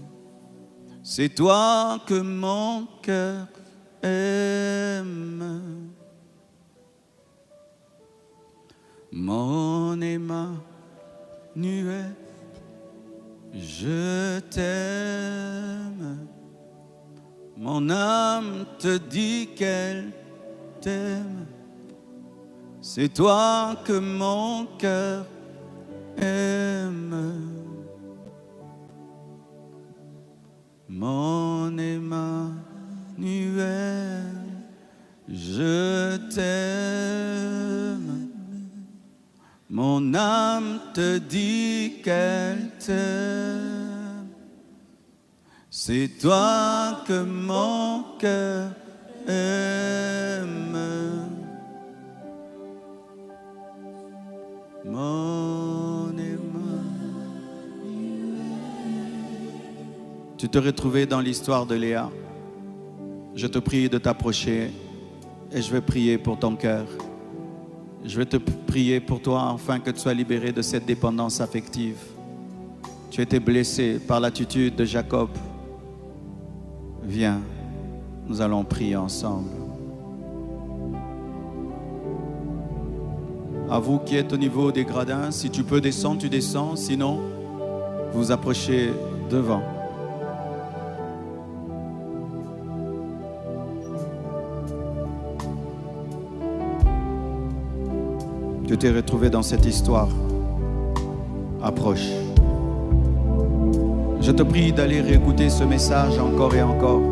C'est toi que mon cœur aime. Mon Emmanuel, je t'aime. Mon âme te dit qu'elle t'aime. C'est toi que mon cœur aime. Mon Emmanuel, je t'aime. Mon âme te dit qu'elle t'aime. C'est toi que mon cœur aime. Mon Tu te retrouvais dans l'histoire de Léa. Je te prie de t'approcher et je vais prier pour ton cœur. Je vais te prier pour toi afin que tu sois libéré de cette dépendance affective. Tu as été blessé par l'attitude de Jacob. Viens, nous allons prier ensemble. À vous qui êtes au niveau des gradins, si tu peux descendre, tu descends. Sinon, vous approchez devant. Tu t'es retrouvé dans cette histoire. Approche. Je te prie d'aller réécouter ce message encore et encore.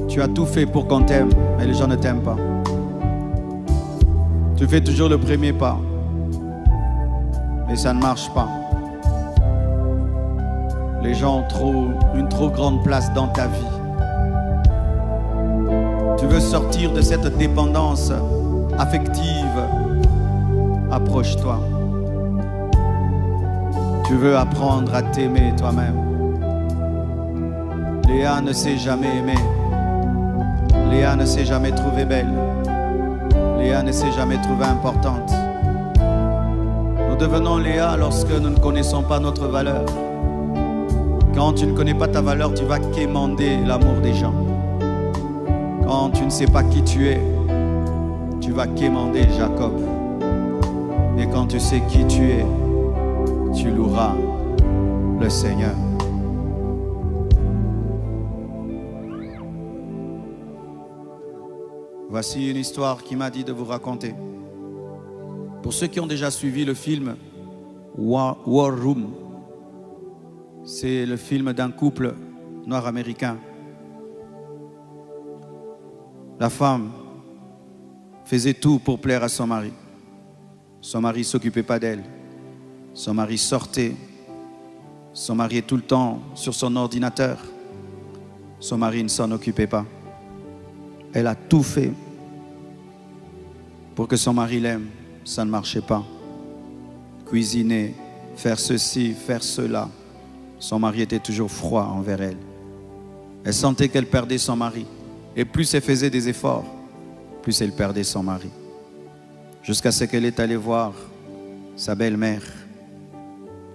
Tu as tout fait pour qu'on t'aime, mais les gens ne t'aiment pas. Tu fais toujours le premier pas, mais ça ne marche pas. Les gens ont une trop grande place dans ta vie. Tu veux sortir de cette dépendance affective. Approche-toi. Tu veux apprendre à t'aimer toi-même. Léa ne s'est jamais aimée. Léa ne s'est jamais trouvée belle. Léa ne s'est jamais trouvée importante. Nous devenons Léa lorsque nous ne connaissons pas notre valeur. Quand tu ne connais pas ta valeur, tu vas quémander l'amour des gens. Quand tu ne sais pas qui tu es, tu vas quémander Jacob. Et quand tu sais qui tu es, tu loueras le Seigneur. Voici une histoire qui m'a dit de vous raconter. Pour ceux qui ont déjà suivi le film War Room, c'est le film d'un couple noir américain. La femme faisait tout pour plaire à son mari. Son mari ne s'occupait pas d'elle. Son mari sortait. Son mari est tout le temps sur son ordinateur. Son mari ne s'en occupait pas. Elle a tout fait pour que son mari l'aime. Ça ne marchait pas. Cuisiner, faire ceci, faire cela. Son mari était toujours froid envers elle. Elle sentait qu'elle perdait son mari. Et plus elle faisait des efforts, plus elle perdait son mari. Jusqu'à ce qu'elle est allée voir sa belle-mère.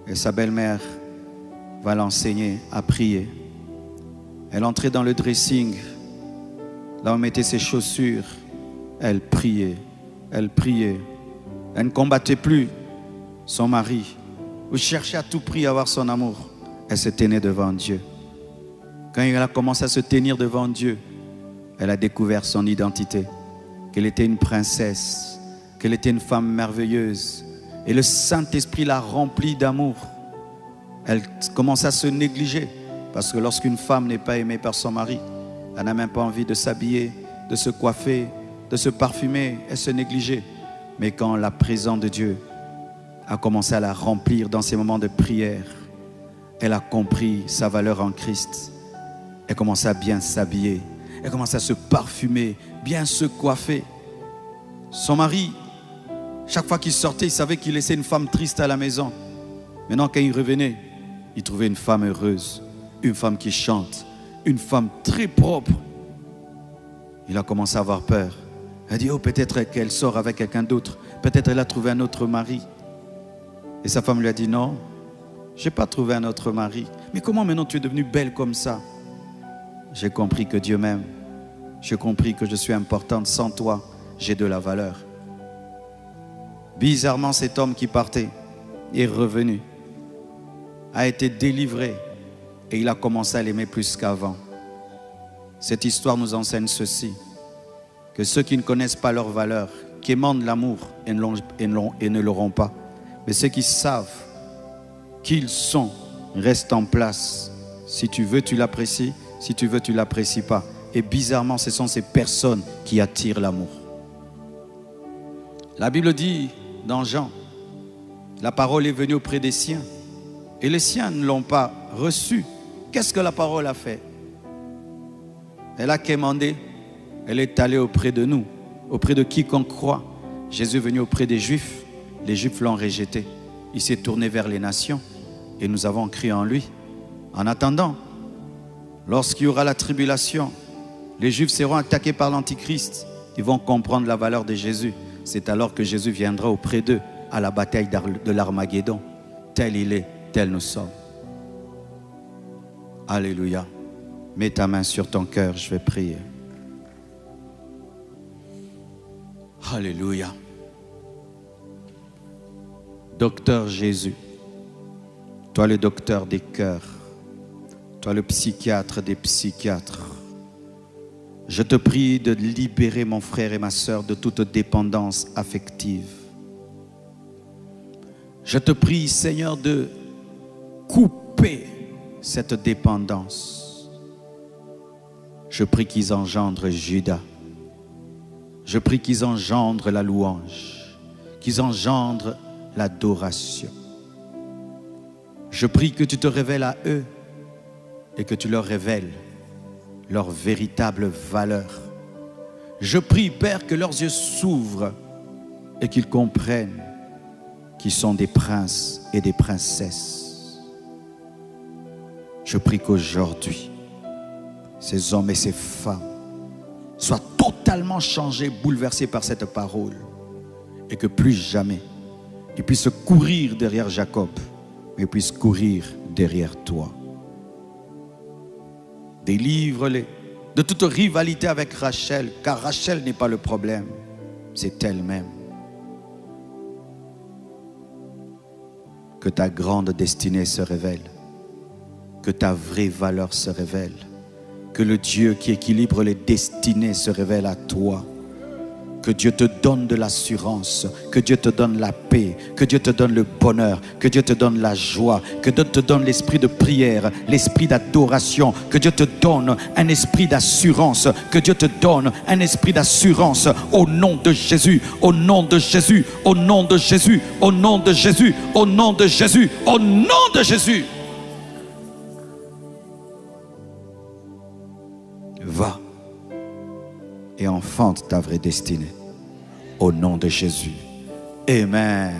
Et sa belle-mère va l'enseigner à prier. Elle entrait dans le dressing, là où on mettait ses chaussures. Elle priait, elle priait. Elle ne combattait plus son mari ou cherchait à tout prix à avoir son amour. Elle se tenait devant Dieu. Quand elle a commencé à se tenir devant Dieu, elle a découvert son identité, qu'elle était une princesse, qu'elle était une femme merveilleuse, Et le Saint-Esprit l'a remplie d'amour. Elle commence à se négliger. Parce que lorsqu'une femme n'est pas aimée par son mari, elle n'a même pas envie de s'habiller, de se coiffer, de se parfumer, elle se négligeait. Mais quand la présence de Dieu a commencé à la remplir dans ses moments de prière, elle a compris sa valeur en Christ. Elle commençait à bien s'habiller, elle commençait à se parfumer, bien se coiffer. Son mari, chaque fois qu'il sortait, il savait qu'il laissait une femme triste à la maison. Maintenant, quand il revenait, il trouvait une femme heureuse, une femme qui chante, une femme très propre. Il a commencé à avoir peur. Il a dit, oh, peut-être qu'elle sort avec quelqu'un d'autre. Peut-être qu'elle a trouvé un autre mari. Et sa femme lui a dit, non, je n'ai pas trouvé un autre mari. Mais comment maintenant tu es devenue belle comme ça? J'ai compris que Dieu m'aime. J'ai compris que je suis importante. Sans toi, j'ai de la valeur. Bizarrement, cet homme qui partait est revenu, a été délivré et il a commencé à l'aimer plus qu'avant. Cette histoire nous enseigne ceci, que ceux qui ne connaissent pas leur valeur, qui émanent l'amour et ne l'auront pas, mais ceux qui savent qui ils sont, restent en place. Si tu veux, tu l'apprécies. Si tu veux, tu ne l'apprécies pas. Et bizarrement, ce sont ces personnes qui attirent l'amour. La Bible dit dans Jean, la parole est venue auprès des siens et les siens ne l'ont pas reçue. Qu'est-ce que la parole a fait? Elle a quémandé, elle est allée auprès de nous, auprès de quiconque croit. Jésus est venu auprès des Juifs, les Juifs l'ont rejeté. Il s'est tourné vers les nations et nous avons cru en lui. En attendant, lorsqu'il y aura la tribulation, les Juifs seront attaqués par l'Antichrist. Ils vont comprendre la valeur de Jésus. C'est alors que Jésus viendra auprès d'eux à la bataille de l'Armageddon. Tel il est, tel nous sommes. Alléluia. Mets ta main sur ton cœur, je vais prier. Alléluia. Docteur Jésus, toi le docteur des cœurs, toi le psychiatre des psychiatres, je te prie de libérer mon frère et ma sœur de toute dépendance affective. Je te prie, Seigneur, de couper cette dépendance. Je prie qu'ils engendrent Judas. Je prie qu'ils engendrent la louange, qu'ils engendrent l'adoration. Je prie que tu te révèles à eux et que tu leur révèles leur véritable valeur. Je prie, Père, que leurs yeux s'ouvrent et qu'ils comprennent qu'ils sont des princes et des princesses. Je prie qu'aujourd'hui, ces hommes et ces femmes soient totalement changés, bouleversés par cette parole et que plus jamais ils puissent courir derrière Jacob, mais puissent courir derrière toi. Délivre-les de toute rivalité avec Rachel, car Rachel n'est pas le problème, c'est elle-même. Que ta grande destinée se révèle, que ta vraie valeur se révèle, que le Dieu qui équilibre les destinées se révèle à toi. Que Dieu te donne de l'assurance, que Dieu te donne la paix, que Dieu te donne le bonheur, que Dieu te donne la joie, que Dieu te donne l'esprit de prière, l'esprit d'adoration, que Dieu te donne un esprit d'assurance, que Dieu te donne un esprit d'assurance au nom de Jésus, au nom de Jésus, au nom de Jésus, au nom de Jésus, au nom de Jésus, au nom de Jésus. Va et enfante ta vraie destinée. Au nom de Jésus. Amen.